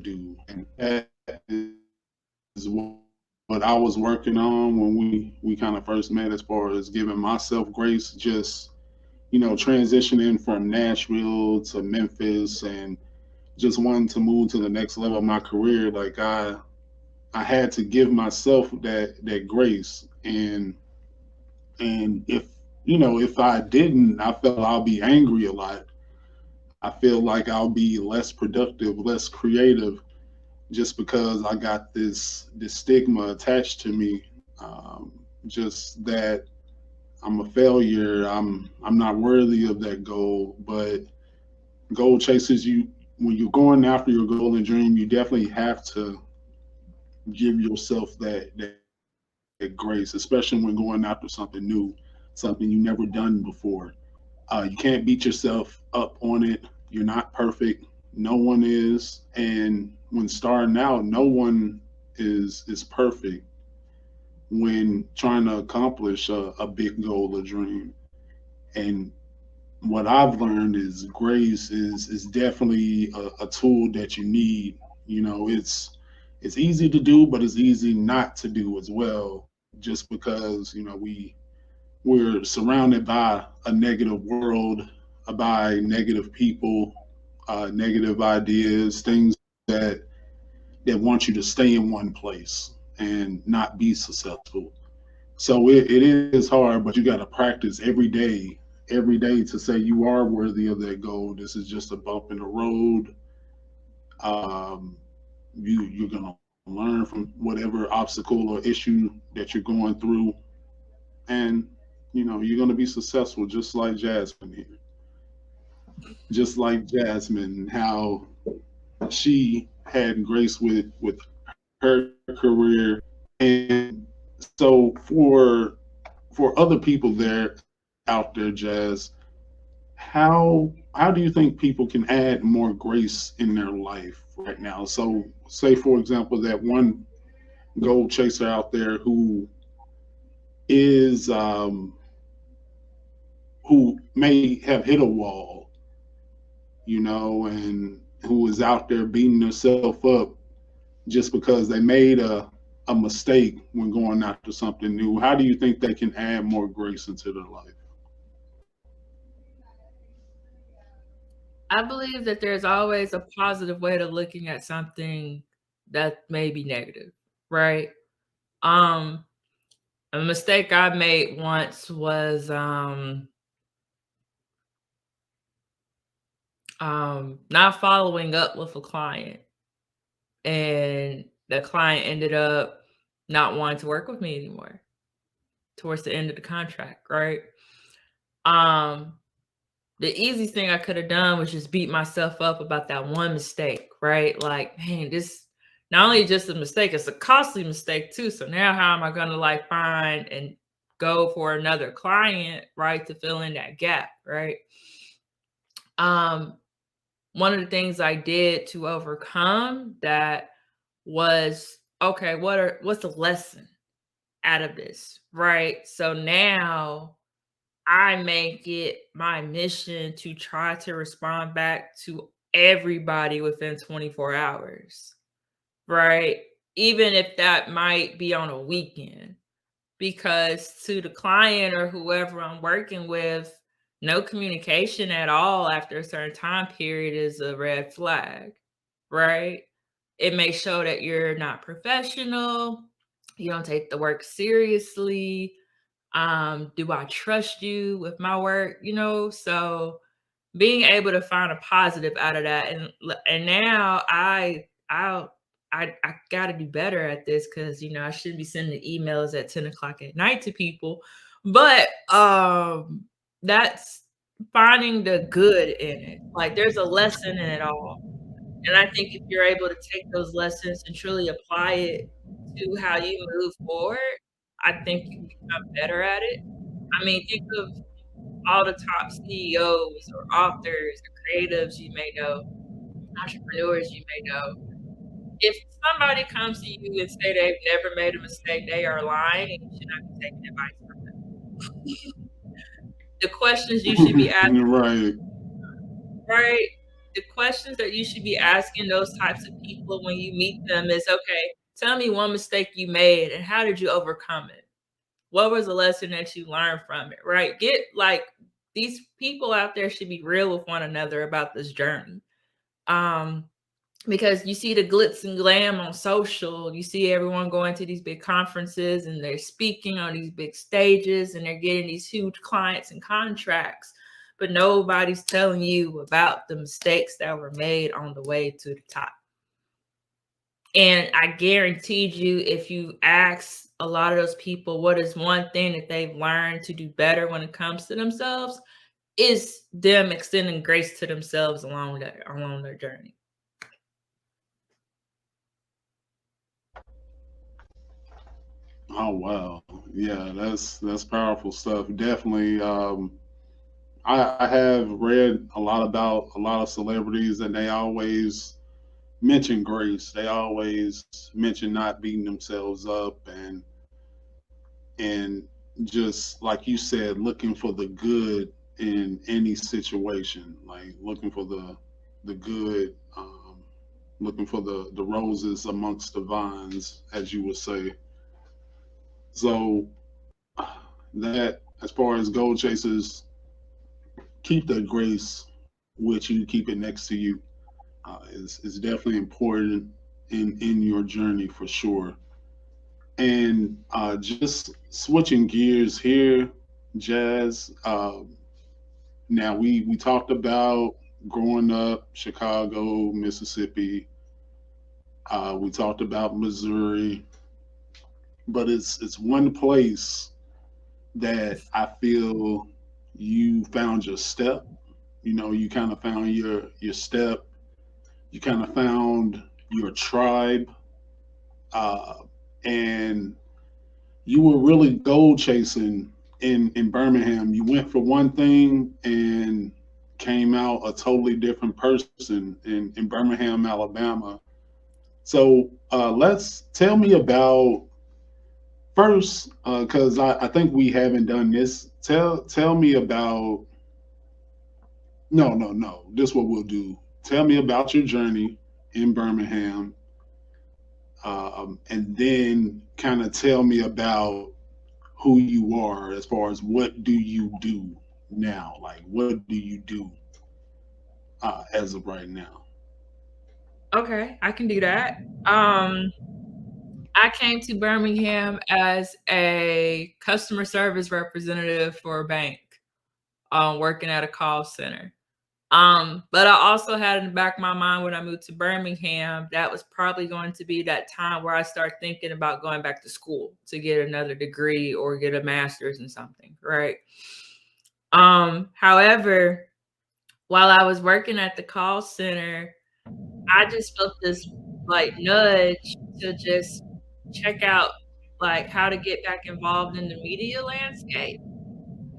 do, and that is what I was working on when we kind of first met, as far as giving myself grace. Just transitioning from Nashville to Memphis, and just wanting to move to the next level of my career. Like I had to give myself that grace, and if I didn't, I felt I'll be angry a lot. I feel like I'll be less productive, less creative, just because I got this stigma attached to me. Just that I'm a failure. I'm not worthy of that goal. But goal chasers, you when you're going after your goal and dream, you definitely have to give yourself that grace, especially when going after something new, something you never done before. You can't beat yourself up on it. You're not perfect. No one is. And when starting out, no one is perfect when trying to accomplish a big goal or dream. And what I've learned is grace is definitely a tool that you need. It's easy to do, but it's easy not to do as well. Just because we're surrounded by a negative world, by negative people, negative ideas, things that want you to stay in one place and not be successful. So it is hard, but you got to practice every day to say you are worthy of that goal. This is just a bump in the road. Um, you're gonna learn from whatever obstacle or issue that you're going through, and you're gonna be successful, just like Jasmine here, just like Jasmine, how she had grace with her career. And so for other people there out there, Jazz, how do you think people can add more grace in their life right now? So say for example that one goal chaser out there is who may have hit a wall, and who is out there beating themselves up just because they made a mistake when going after something new. How do you think they can add more grace into their life? I believe that there's always a positive way to looking at something that may be negative, right? Um, a mistake I made once was not following up with a client, and the client ended up not wanting to work with me anymore towards the end of the contract, right? Um, the easiest thing I could have done was just beat myself up about that one mistake, right? Like, man, this not only just a mistake, it's a costly mistake too. So now how am I gonna like find and go for another client, right? To fill in that gap, right? Um, one of the things I did to overcome that was okay, what's the lesson out of this? Right. So now I make it my mission to try to respond back to everybody within 24 hours, right? Even if that might be on a weekend, because to the client or whoever I'm working with, no communication at all after a certain time period is a red flag, right? It may show that you're not professional, you don't take the work seriously. Do I trust you with my work? So being able to find a positive out of that, and now I got to do better at this because I shouldn't be sending emails at 10 o'clock at night to people, but that's finding the good in it. Like there's a lesson in it all, and I think if you're able to take those lessons and truly apply it to how you move forward, I think you become better at it. I mean, think of all the top CEOs or authors or creatives you may know, entrepreneurs you may know. If somebody comes to you and say they've never made a mistake, they are lying and you should not be taking advice from them. The questions you should be asking, Right. right? The questions that you should be asking those types of people when you meet them is, okay, tell me one mistake you made and how did you overcome it? What was the lesson that you learned from it, right? Get like these people out there should be real with one another about this journey. Um, because you see the glitz and glam on social, you see everyone going to these big conferences and they're speaking on these big stages and they're getting these huge clients and contracts, but nobody's telling you about the mistakes that were made on the way to the top. And I guaranteed you, if you ask a lot of those people what is one thing that they've learned to do better when it comes to themselves, is them extending grace to themselves along their journey. Oh wow. Yeah, that's powerful stuff. Definitely. I have read a lot about a lot of celebrities, and they always mention grace. They always mention not beating themselves up, and just like you said, looking for the good in any situation, like looking for the good, looking for the roses amongst the vines, as you would say. So that, as far as goal chasers, keep that grace with you, keep it next to you. Is definitely important in your journey for sure. And just switching gears here, Jazz. Now we talked about growing up Chicago, Mississippi. We talked about Missouri, but it's one place that I feel you found your step. You know, you kind of found your step. You kind of found your tribe, uh, and you were really goal chasing in Birmingham. You went for one thing and came out a totally different person in Birmingham, Alabama. So let's tell me about first, because I think we haven't done this. Tell me about no. This is what we'll do. Tell me about your journey in Birmingham, and then kind of tell me about who you are as far as what do you do now. Like, what do you do as of right now? Okay, I can do that. Um, I came to Birmingham as a customer service representative for a bank, working at a call center. But I also had in the back of my mind when I moved to Birmingham, that was probably going to be that time where I start thinking about going back to school to get another degree or get a master's in something, right? However, while I was working at the call center, I just felt this like nudge to just check out like how to get back involved in the media landscape,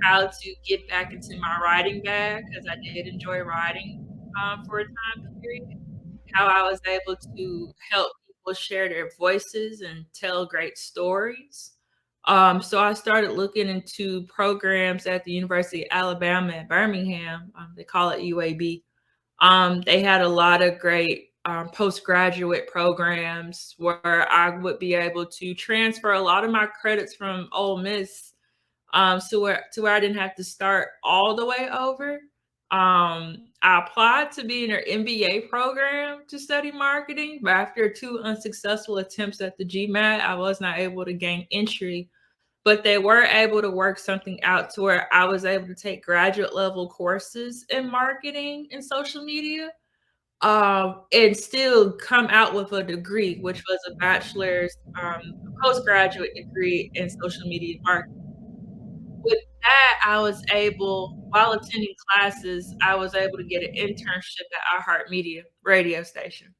how to get back into my writing bag because I did enjoy writing for a time period, how I was able to help people share their voices and tell great stories. So I started looking into programs at the University of Alabama at Birmingham. They call it UAB. They had a lot of great postgraduate programs where I would be able to transfer a lot of my credits from Ole Miss, so where I didn't have to start all the way over. I applied to be in their MBA program to study marketing, but after two unsuccessful attempts at the GMAT, I was not able to gain entry. But they were able to work something out to where I was able to take graduate level courses in marketing and social media, and still come out with a degree, which was a bachelor's, postgraduate degree in social media marketing. With that, I was able, while attending classes, I was able to get an internship at iHeartMedia radio station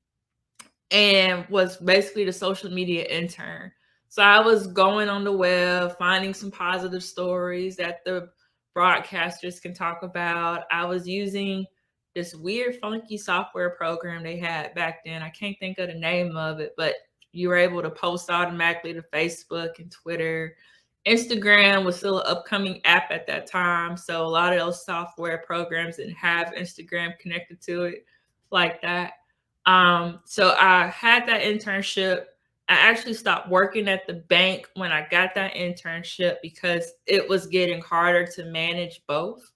and was basically the social media intern. So I was going on the web, finding some positive stories that the broadcasters can talk about. I was using this weird, funky software program they had back then. I can't think of the name of it, but you were able to post automatically to Facebook and Twitter. Instagram was still an upcoming app at that time. So a lot of those software programs didn't have Instagram connected to it like that. So I had that internship. I actually stopped working at the bank when I got that internship because it was getting harder to manage both.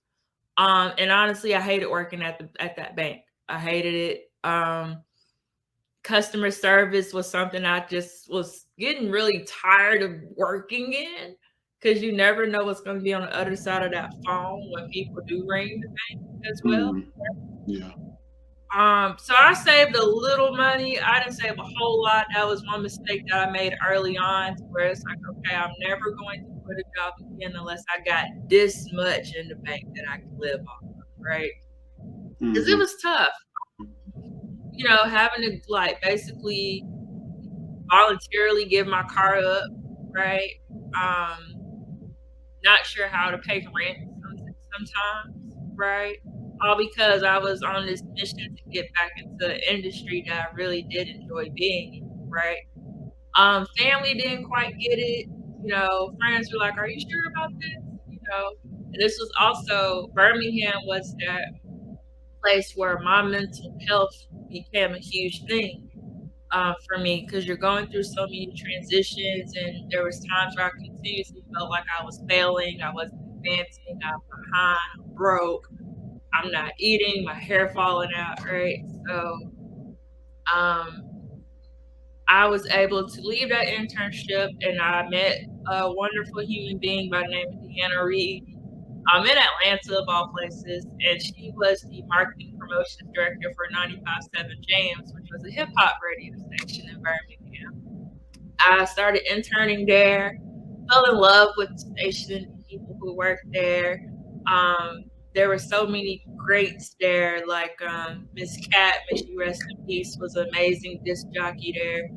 And honestly, I hated working at that bank. I hated it. Customer service was something I just was getting really tired of working in because you never know what's going to be on the other side of that phone when people do ring the bank as well. Mm. Yeah. So I saved a little money. I didn't save a whole lot. That was one mistake that I made early on, to where it's like, okay, I'm never going to quit a job again unless I got this much in the bank that I could live off of, right? Because it Hmm. was tough, having to like basically voluntarily give my car up, right? Um, Not sure how to pay rent sometimes, right? All because I was on this mission to get back into an industry that I really did enjoy being in, right? Family didn't quite get it. Friends were like, "Are you sure about this?" And this was also Birmingham was that place where my mental health became a huge thing, for me, because you're going through so many transitions, and there was times where I continuously felt like I was failing, I wasn't advancing, I'm behind, I'm broke, I'm not eating, my hair falling out, right? So um, I was able to leave that internship, and I met a wonderful human being by the name of Deanna Reed. I'm in Atlanta, of all places, and she was the marketing promotions director for 95.7 Jams, which was a hip hop radio station in Birmingham. I started interning there, fell in love with the station, the people who worked there. There were so many greats there, like Miss Cat, may she rest in peace, was an amazing disc jockey there.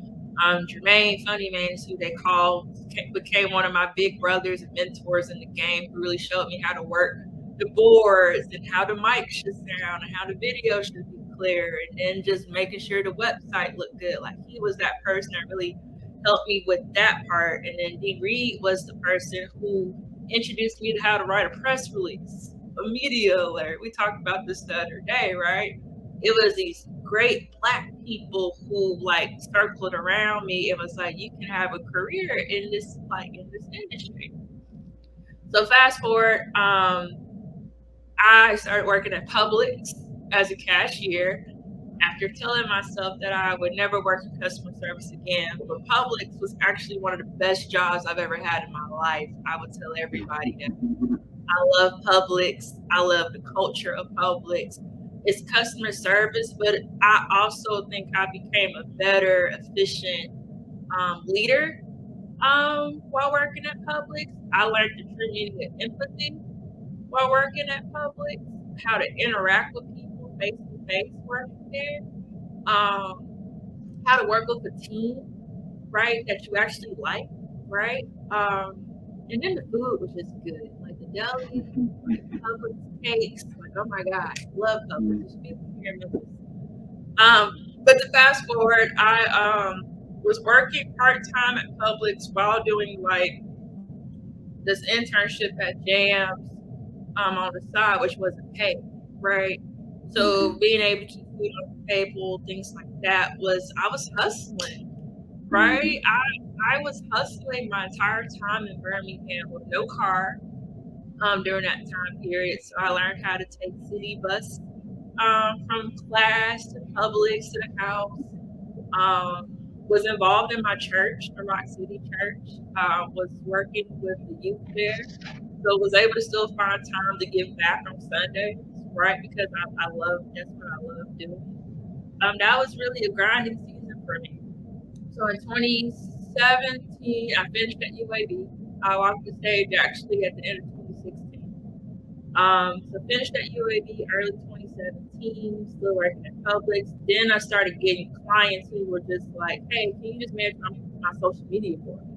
Jermaine Funny Man is who they called, became one of my big brothers and mentors in the game, who really showed me how to work the boards and how the mic should sound and how the video should be clear, and just making sure the website looked good. Like, he was that person that really helped me with that part. And then D Reed was the person who introduced me to how to write a press release, a media alert. We talked about this the other day, right? It was these great black people who like circled around me and was like, you can have a career in this industry. So fast forward, I started working at Publix as a cashier after telling myself that I would never work in customer service again. But Publix was actually one of the best jobs I've ever had in my life. I would tell everybody that. I love Publix. I love the culture of Publix. It's customer service, but I also think I became a better, efficient leader while working at Publix. I learned the true meaning of empathy while working at Publix, how to interact with people face to face working there, how to work with a team, right? That you actually like, right? And then the food was just good, like the deli, like Publix cakes. Like, oh my god, love Publix. It should be here in Memphis. Um, but to fast forward, I was working part time at Publix while doing like this internship at Jams, on the side, which wasn't paid, right? So being able to keep food on the table, things like that, I was hustling, right? Hmm. I was hustling my entire time in Birmingham with no car, during that time period. So I learned how to take city bus from class to Publix to the house. Um, was involved in my church, the Rock City Church. Was working with the youth there, so was able to still find time to give back on Sundays, right? Because I love that's what I love doing. That was really a grinding season for me. So in 2017, I finished at UAB. I walked the stage actually at the end of 2016. So finished at UAB early 2017, still working at Publix. Then I started getting clients who were just like, "Hey, can you just manage my social media for me?"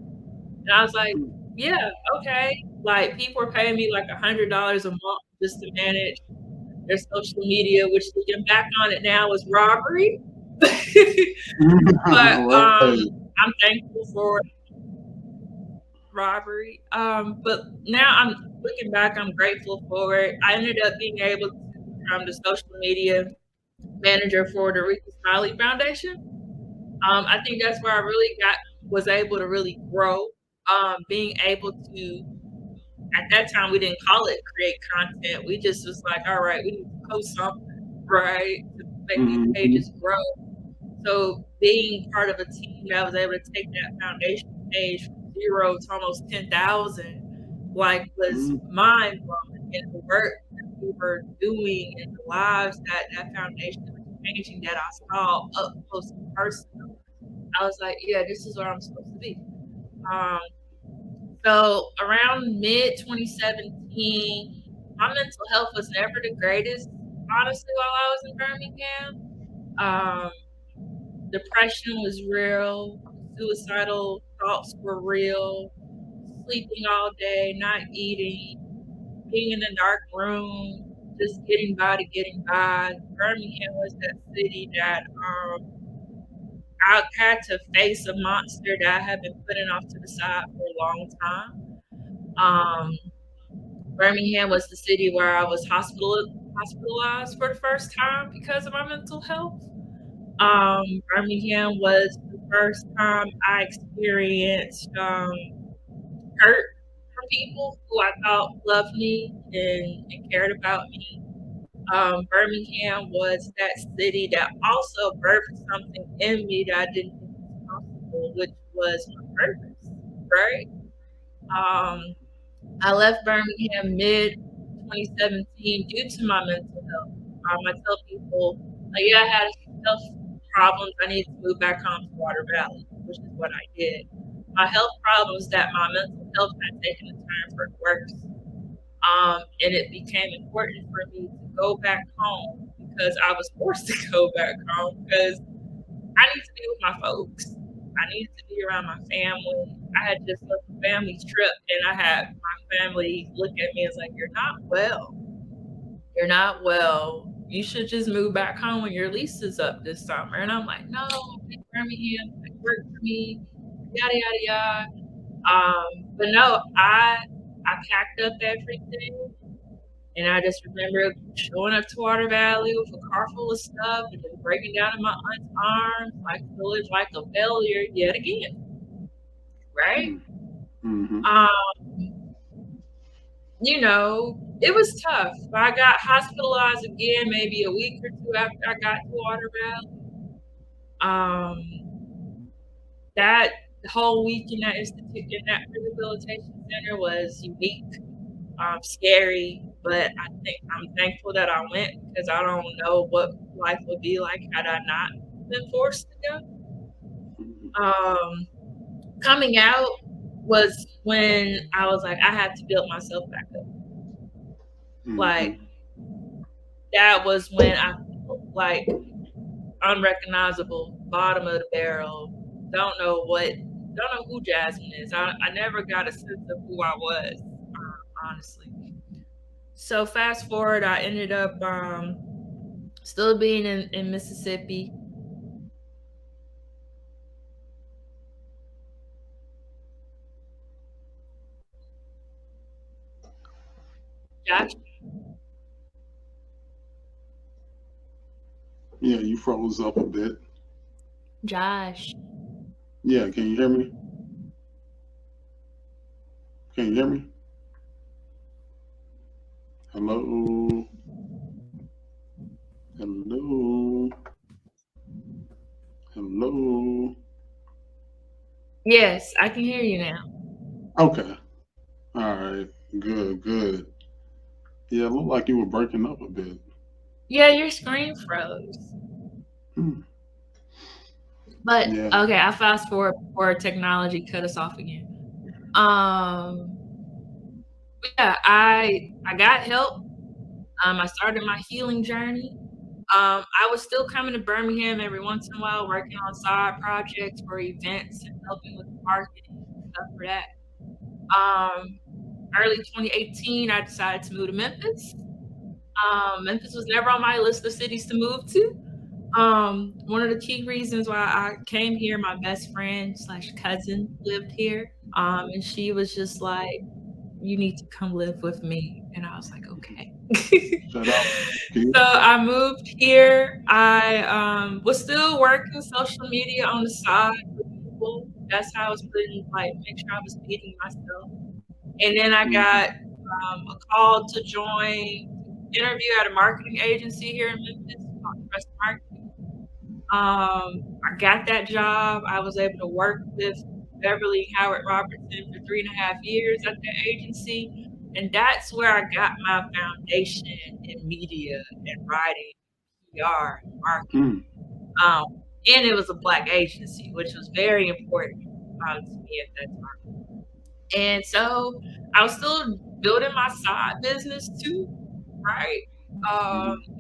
And I was like, "Yeah, okay." Like people were paying me like $100 a month just to manage their social media, which looking back on it now was robbery. But Right. I'm thankful for robbery. But now I'm looking back, I'm grateful for it. I ended up being able to become the social media manager for the Ricky Smiley Foundation. I think that's where I really got was able to really grow. Being able to at that time we didn't call it create content. We just was like, all right, we need to post something, right, to make these pages Mm-hmm. grow. So being part of a team that was able to take that foundation page from zero to almost 10,000, like was mind blowing. And the work that we were doing and the lives that that foundation was changing that I saw up close and personal, I was like, yeah, this is what I'm supposed to be. Um, so around mid 2017, my mental health was never the greatest, honestly, while I was in Birmingham. Um, Depression was real, suicidal thoughts were real, sleeping all day, not eating, being in a dark room, just getting by to getting by. Birmingham was that city that I had to face a monster that I had been putting off to the side for a long time. Um, Birmingham was the city where I was hospitalized for the first time because of my mental health. Birmingham was the first time I experienced hurt from people who I thought loved me and cared about me. Birmingham was that city that also birthed something in me that I didn't think was possible, which was my purpose, right? Um, I left Birmingham mid 2017 due to my mental health. I tell people, like, yeah, I had health problems. I needed to move back home to Water Valley, which is what I did. My health problems that my mental health had taken a turn for the worse. And it became important for me to go back home because I was forced to go back home because I need to be with my folks. I needed to be around my family. I had just left a family trip and I had my family look at me as like, "You're not well. You're not well. You should just move back home when your lease is up this summer." And I'm like, "No, like Birmingham, like work for me, yada yada yada." But no, I packed up everything and I just remember showing up to Water Valley with a car full of stuff and just breaking down in my aunt's arms, like feeling like a failure yet again, right? Mm-hmm. Um, it was tough. I got hospitalized again maybe a week or two after I got to Water Valley. That whole week in that institute in that rehabilitation center was unique, scary, but I think I'm thankful that I went because I don't know what life would be like had I not been forced to go. Um, Coming out was when I was like, I had to build myself back up. Like Mm-hmm. that was when I felt like unrecognizable, bottom of the barrel. Don't know who Jasmine is. I never got a sense of who I was, honestly. So fast forward, I ended up still being in Mississippi. Josh, Yeah, you froze up a bit. Josh, Yeah, can you hear me? Can you hear me? Hello, hello, hello. Yes, I can hear you now. Okay, all right, good, good. Yeah, it looked like you were breaking up a bit. Yeah, your screen froze. Hmm. But Yeah. okay, I fast forward before technology cut us off again. Um, yeah, I got help. I started my healing journey. I was still coming to Birmingham every once in a while, working on side projects for events and helping with marketing and stuff for that. Um, Early 2018, I decided to move to Memphis. Memphis was never on my list of cities to move to. One of the key reasons why I came here, my best friend slash cousin lived here. And she was just like, "You need to come live with me." And I was like, "Okay." Shout out to you. So I moved here. I was still working social media on the side for people. That's how I was putting like make sure I was feeding myself. And then I Mhm. got a call to join interview at a marketing agency here in Memphis called Trust Marketing. I got that job. I was able to work with Beverly Howard Robertson for 3.5 years at that agency. And that's where I got my foundation in media and writing, PR, and marketing. Mm. And it was a black agency, which was very important to me at that time. And so I was still building my side business too, right?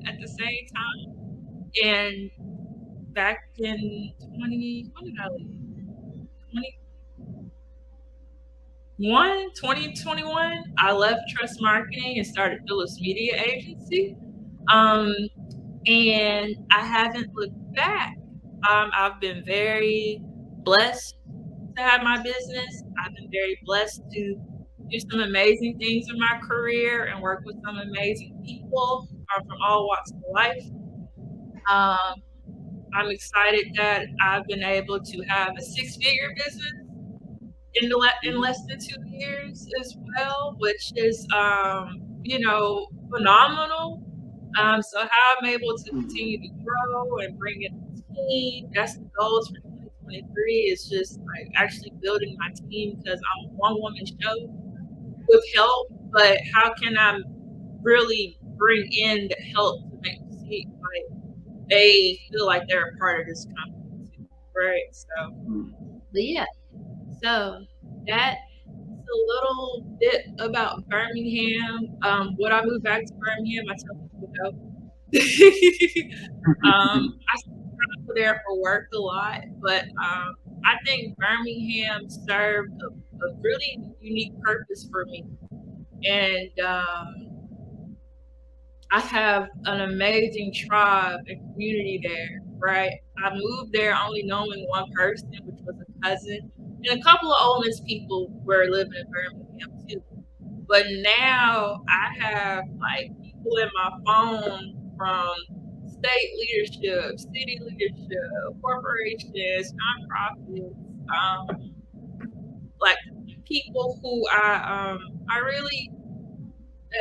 At the same time. And back in when did I leave? 2021, I left Trust Marketing and started Phillips Media Agency. Um, and I haven't looked back. I've been very blessed to have my business. I've been very blessed to do some amazing things in my career and work with some amazing people from all walks of life. Um, I'm excited that I've been able to have a six-figure business in less than 2 years as well, which is phenomenal. So how I'm able to continue to grow and bring in a team, that's the goals for 2023 is just like actually building my team because I'm a one woman show with help, but how can I really bring in the help to make me see like they feel like they're a part of this company too, right? So, but yeah, so that's a little bit about Birmingham. Would I move back to Birmingham? I tell people no. I travel there for work a lot, but I think Birmingham served a really unique purpose for me, and I have an amazing tribe and community there. Right, I moved there only knowing one person, which was a cousin, and a couple of Ole Miss people were living in Birmingham too. But now I have like people in my phone from state leadership, city leadership, corporations, nonprofits, like people who I really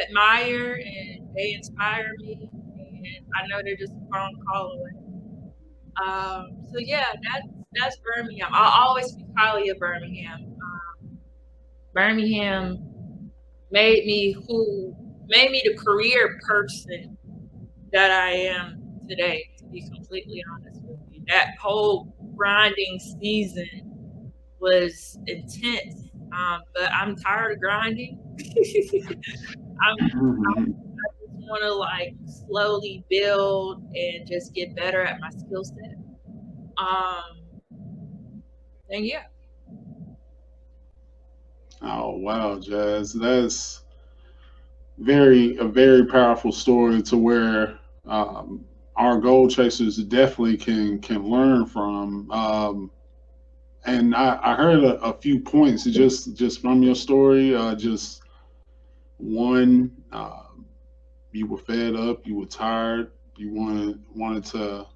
admire and they inspire me, and I know they're just a phone call away. So yeah, that's Birmingham. I'll always speak highly of Birmingham. Birmingham made me the career person that I am today, to be completely honest with you. That whole grinding season was intense. But I'm tired of grinding. I just want to like slowly build and just get better at my skill set. Um, and yeah, Oh wow, Jazz, that's very powerful story to where our goal chasers definitely can learn from. And I heard a few points just from your story. Just one, you were fed up, you were tired, you wanted to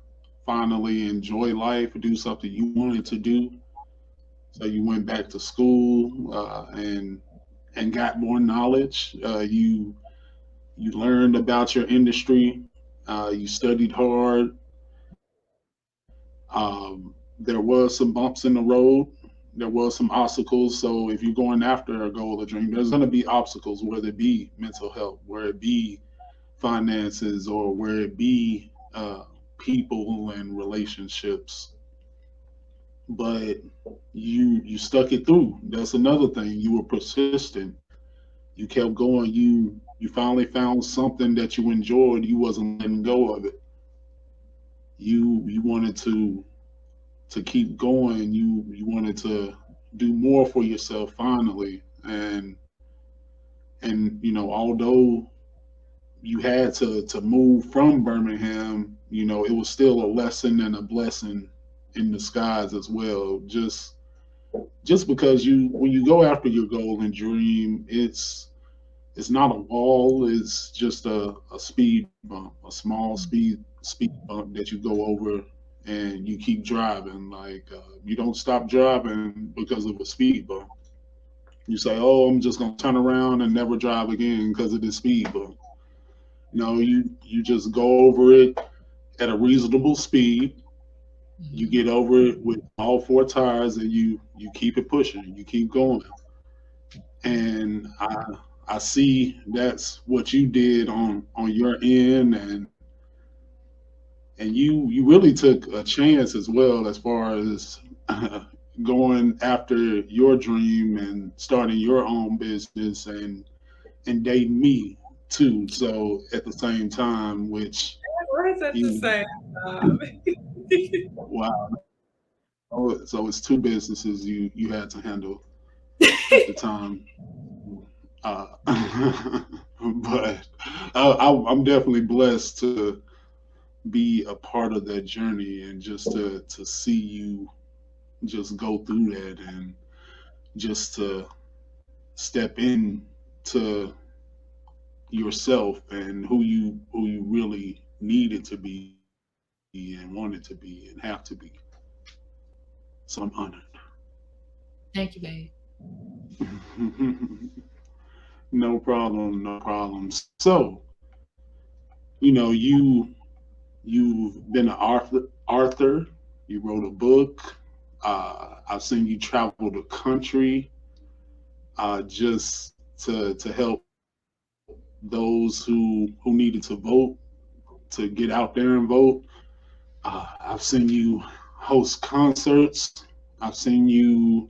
finally enjoy life, do something you wanted to do. So you went back to school and got more knowledge. you learned about your industry, you studied hard. There was some bumps in the road. There was some obstacles. So if you're going after a goal or dream, there's going to be obstacles, whether it be mental health, where it be finances, or where it be people and relationships. But you stuck it through. That's another thing. You were persistent. You kept going. You finally found something that you enjoyed. You wasn't letting go of it. You wanted to keep going. You wanted to do more for yourself finally. And although you had to move from Birmingham, it was still a lesson and a blessing in disguise as well. Just because you when you go after your goal and dream, it's not a wall, it's just a speed bump, a small speed bump that you go over, and you keep driving. Like you don't stop driving because of a speed bump. You say, "Oh, I'm just gonna turn around and never drive again because of this speed bump." No, you just go over it at a reasonable speed. You Mhm. get over it with all four tires, and you keep it pushing. You keep going. And I see that's what you did on your end, and you really took a chance as well as far as going after your dream and starting your own business and dating me too. So at the same time, which What is at the you same time? wow, so it's two businesses you had to handle at the time. But I'm definitely blessed to be a part of that journey and just to see you just go through that and just to step in to yourself and who you really needed to be and wanted to be and have to be. So I'm honored. Thank you, babe. No problem, no problem. So, you've been an author. You wrote a book. I've seen you travel the country just to help those who needed to vote to get out there and vote. I've seen you host concerts. I've seen you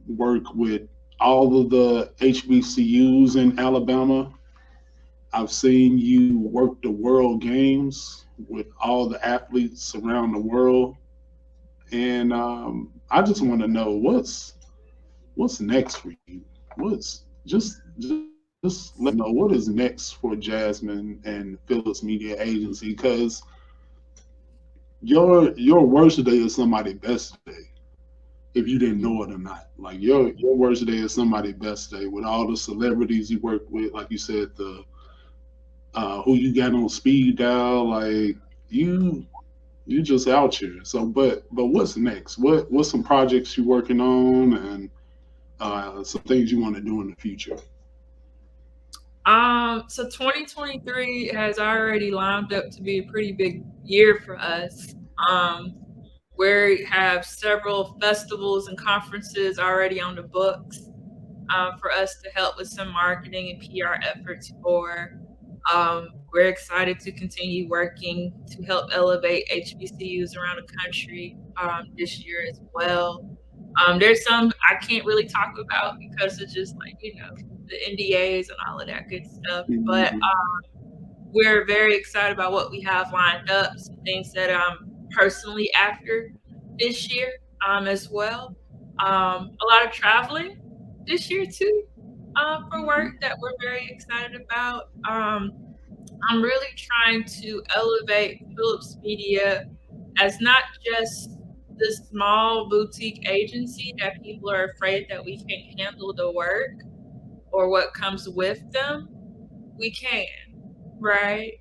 work with all of the HBCUs in Alabama. I've seen you work the World Games with all the athletes around the world, and I just want to know what's next for you. What's just let me know what is next for Jasmine and Phillips Media Agency, because your worst day is somebody's best day if you didn't know it or not. Like your worst day is somebody's best day with all the celebrities you work with, like you said, the who you got on speed dial, like you you just out here. So, but what's next? What's some projects you're working on, and some things you want to do in the future? So 2023 has already lined up to be a pretty big year for us. Um, we have several festivals and conferences already on the books for us to help with some marketing and PR efforts for. We're excited to continue working to help elevate HBCUs around the country this year as well. There's some I can't really talk about because it's just like, the NDAs and all of that good stuff. But Mhm. we're very excited about what we have lined up, some things that I'm personally after this year as well. A lot of traveling this year too for work that we're very excited about. I'm really trying to elevate Phillips Media as not just the small boutique agency that people are afraid that we can't handle the work or what comes with them. We can, right?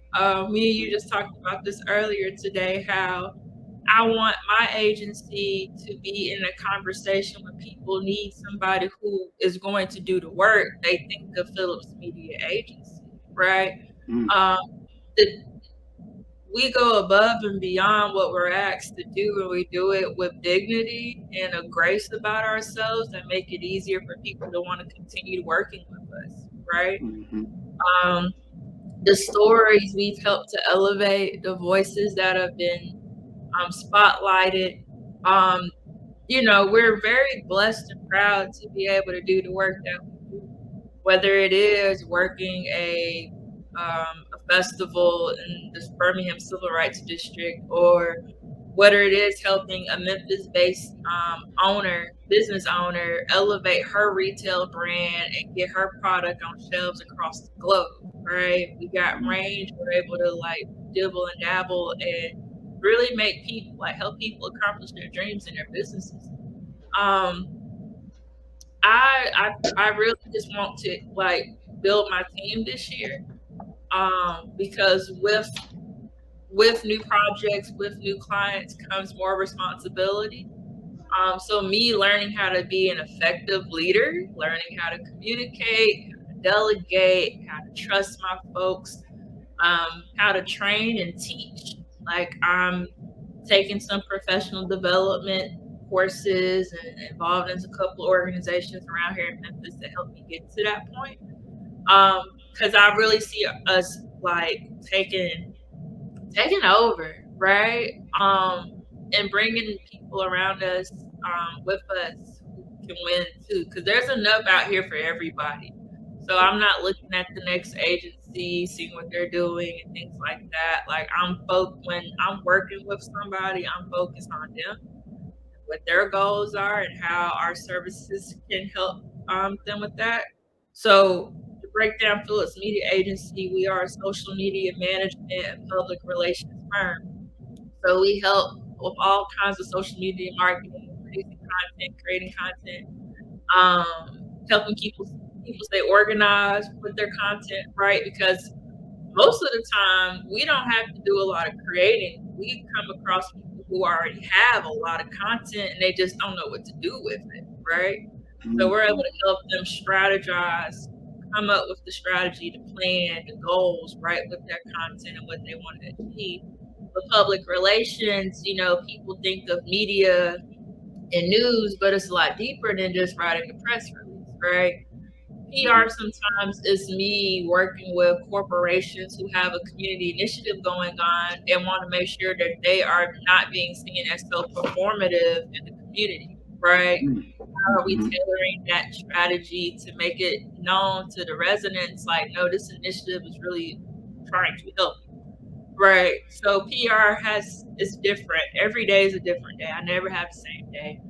Me and you just talked about this earlier today, how I want my agency to be in a conversation when people need somebody who is going to do the work. They think of Phillips Media Agency, right? Mm, Um, the, we go above and beyond what we're asked to do, and we do it with dignity and a grace about ourselves that make it easier for people to want to continue working with us, right? mm-hmm, Um, the stories we've helped to elevate, the voices that have been spotlighted. Um, we're very blessed and proud to be able to do the work that we do, whether it is working a festival in the Birmingham Civil Rights District, or whether it is helping a Memphis-based business owner, elevate her retail brand and get her product on shelves across the globe. Right? We got range. We're able to like dibble and dabble and really make people like help people accomplish their dreams in their businesses. Um, I really just want to like build my team this year. Because with new projects, with new clients comes more responsibility. So me learning how to be an effective leader, learning how to communicate, how to delegate, how to trust my folks, how to train and teach. Like I'm taking some professional development courses and involved in a couple of organizations around here in Memphis to help me get to that point. Because I really see us like taking taking over, right? And bringing people around us, with us who can win too. Because there's enough out here for everybody. So I'm not looking at the next agency, seeing what they're doing and things like that. Like when I'm working with somebody, I'm focused on them, what their goals are, and how our services can help them with that. So to break down Phillips Media Agency, we are a social media management and public relations firm. So we help with all kinds of social media marketing, producing content, creating content, helping people stay organized with their content, right? Because most of the time we don't have to do a lot of creating. We come across people who already have a lot of content and they just don't know what to do with it, right? So we're able mm-hmm, to help them strategize, come up with the strategy, the plan, the goals, right, with their content and what they want to achieve. With public relations, people think of media and news, but it's a lot deeper than just writing a press release, right? PR mm-hmm, sometimes is me working with corporations who have a community initiative going on and want to make sure that they are not being seen as so performative in the community, right? How are we mm-hmm, tailoring that strategy to make it known to the residents like, no, this initiative is really trying to help you, right? So PR is different. Every day is a different day. I never have the same day.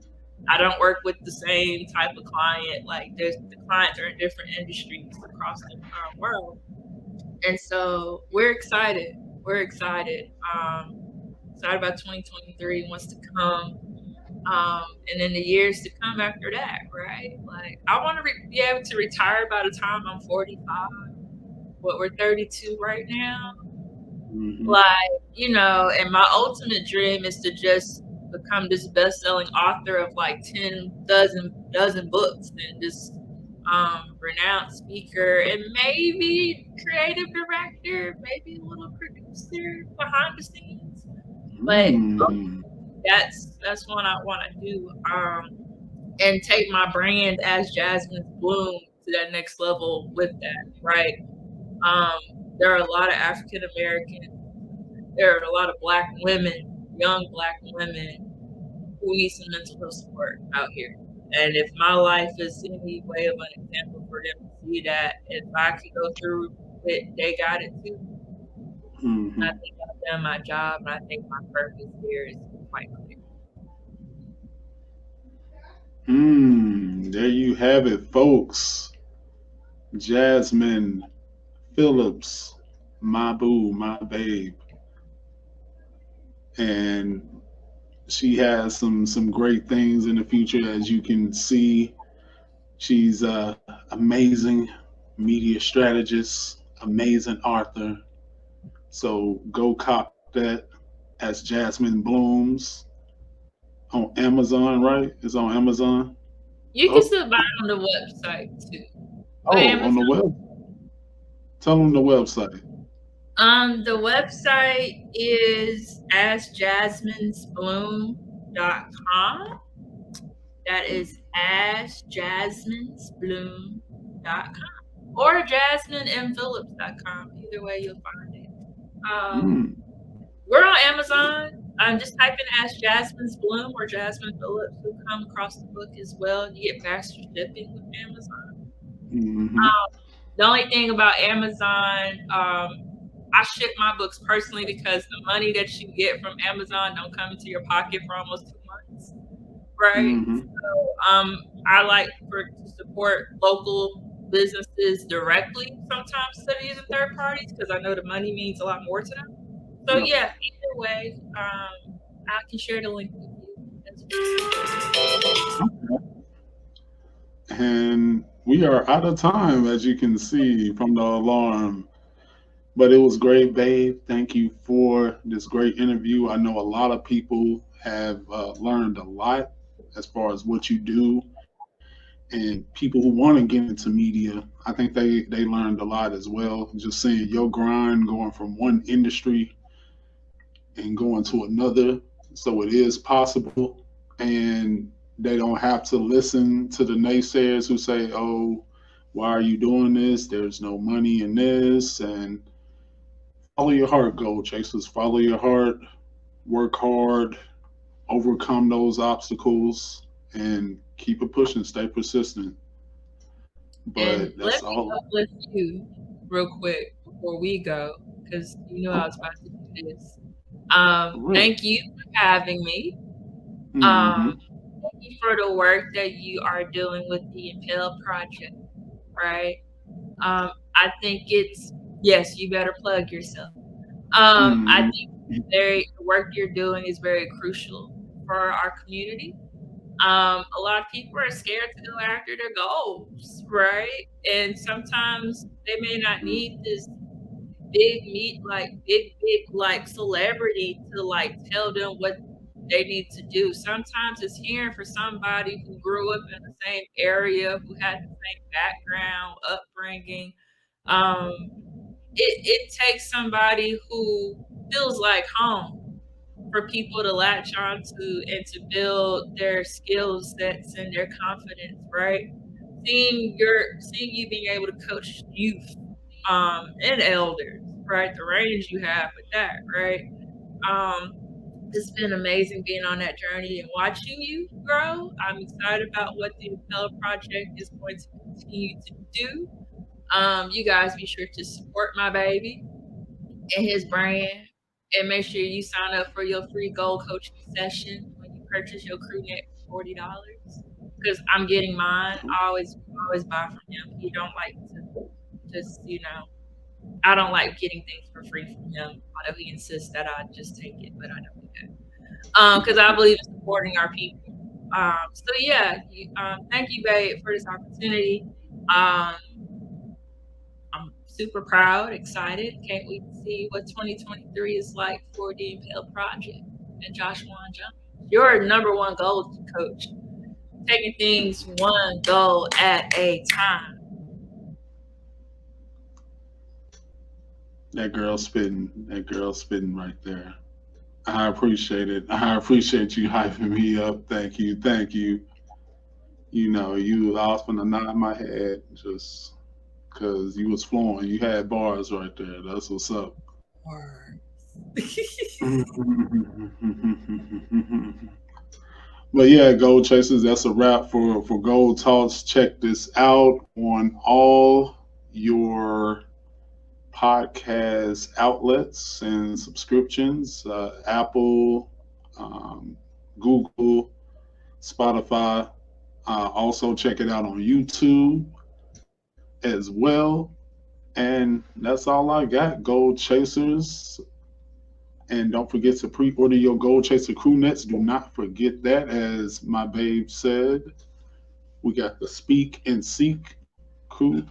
I don't work with the same type of client. Like the clients are in different industries across the world, and so we're excited. We're excited. Excited about 2023 wants to come, and then the years to come after that. Right? Like I want to be able to retire by the time I'm 45. What we're 32 right now. mm-hmm, Like, and my ultimate dream is to just become this best-selling author of like 10 dozen books, and just renowned speaker, and maybe creative director, maybe a little producer behind the scenes. But mm-hmm, that's what I want to do. And take my brand as Jasmine's Bloom to that next level with that, right? Um, there are a lot of African American, there are a lot of Black women, young Black women who need some mental health support out here. And if my life is any way of an example for them to see that if I could go through it, they got it too. mm-hmm. I think I've done my job, and I think my purpose here is quite clear. There you have it, folks. Jasmine Phillips, my boo, my babe, and she has some great things in the future. As you can see, she's a amazing media strategist, amazing author. So go cop that. as Jasmine Blooms on Amazon, right? It's on Amazon. You can Oh, still buy it on the website too. But oh, on Amazon, the web. Tell them the website. the website is asjasminesbloom.com. That is asjasminesbloom.com or jasmineandphillips.com. Either way, you'll find it. Um, Mm, we're on Amazon. Just type in Ask Jasmine's Bloom or Jasmine Phillips. You'll come across the book as well. You get faster shipping with Amazon. mm-hmm, The only thing about Amazon, I ship my books personally because the money that you get from Amazon don't come into your pocket for almost 2 months, right? mm-hmm. So, I like to support local businesses directly sometimes instead of using third parties because I know the money means a lot more to them. So Yep. yeah, either way, I can share the link with you as And we are out of time, as you can see from the alarm. But it was great, babe. Thank you for this great interview. I know a lot of people have learned a lot as far as what you do, and people who want to get into media. I think they learned a lot as well. Just seeing your grind going from one industry and going to another, so it is possible, and they don't have to listen to the naysayers who say, "Oh, why are you doing this? There's no money in this," and follow your heart, goal chasers. Follow your heart, work hard, overcome those obstacles, and keep it pushing. Stay persistent. and But let that's me all. uplift you real quick before we go, because you knew I was about to do this. Really. Thank you for having me. Mm-hmm. Thank you for the work that you are doing with the Impel project, right? I think it's yes, you better plug yourself. I Mm-hmm. think the work you're doing is very crucial for our community. A lot of people are scared to go after their goals, right? And sometimes they may not need this big like celebrity to like tell them what they need to do. Sometimes it's hearing for somebody who grew up in the same area, who had the same background, upbringing. Um, it takes somebody who feels like home for people to latch on to and to build their skill sets and their confidence, right? Seeing you being able to coach youth and elders, right? The range you have with that, right? Um, it's been amazing being on that journey and watching you grow. I'm excited about what the Impella Project is going to continue to do. You guys be sure to support my baby and his brand. And make sure you sign up for your free goal coaching session when you purchase your crew neck for $40. Because I'm getting mine. I always buy from him. He don't like to just, I don't like getting things for free from him. Although he insists that I just take it, but I don't do that. Because I believe in supporting our people. So yeah, thank you, babe, for this opportunity. Um, I'm super proud, excited. Can't wait to see what 2023 is like for the Impel Project and Josh Wan Jones. Your number one goal coach, taking things one goal at a time. That girl spitting. That girl spitting right there. I appreciate it. I appreciate you hyping me up. Thank you. Thank you. I was gonna nod my head just because you was flowing. You had bars right there. That's what's up. But yeah, Gold Chasers, that's a wrap for Gold Talks. Check this out on all your podcast outlets and subscriptions, Apple, um, Google, Spotify. Also, check it out on YouTube as well. And that's all I got, Gold Chasers. And don't forget to pre order your Gold Chaser crew nets. Do not forget that, as my babe said. We got the Speak and Seek crew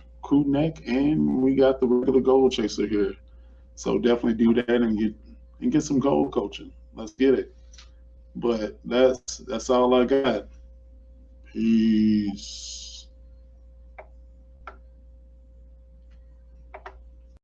neck, and we got the regular Gold Chaser here. So definitely do that and and get some goal coaching. Let's get it. But that's all I got. Peace.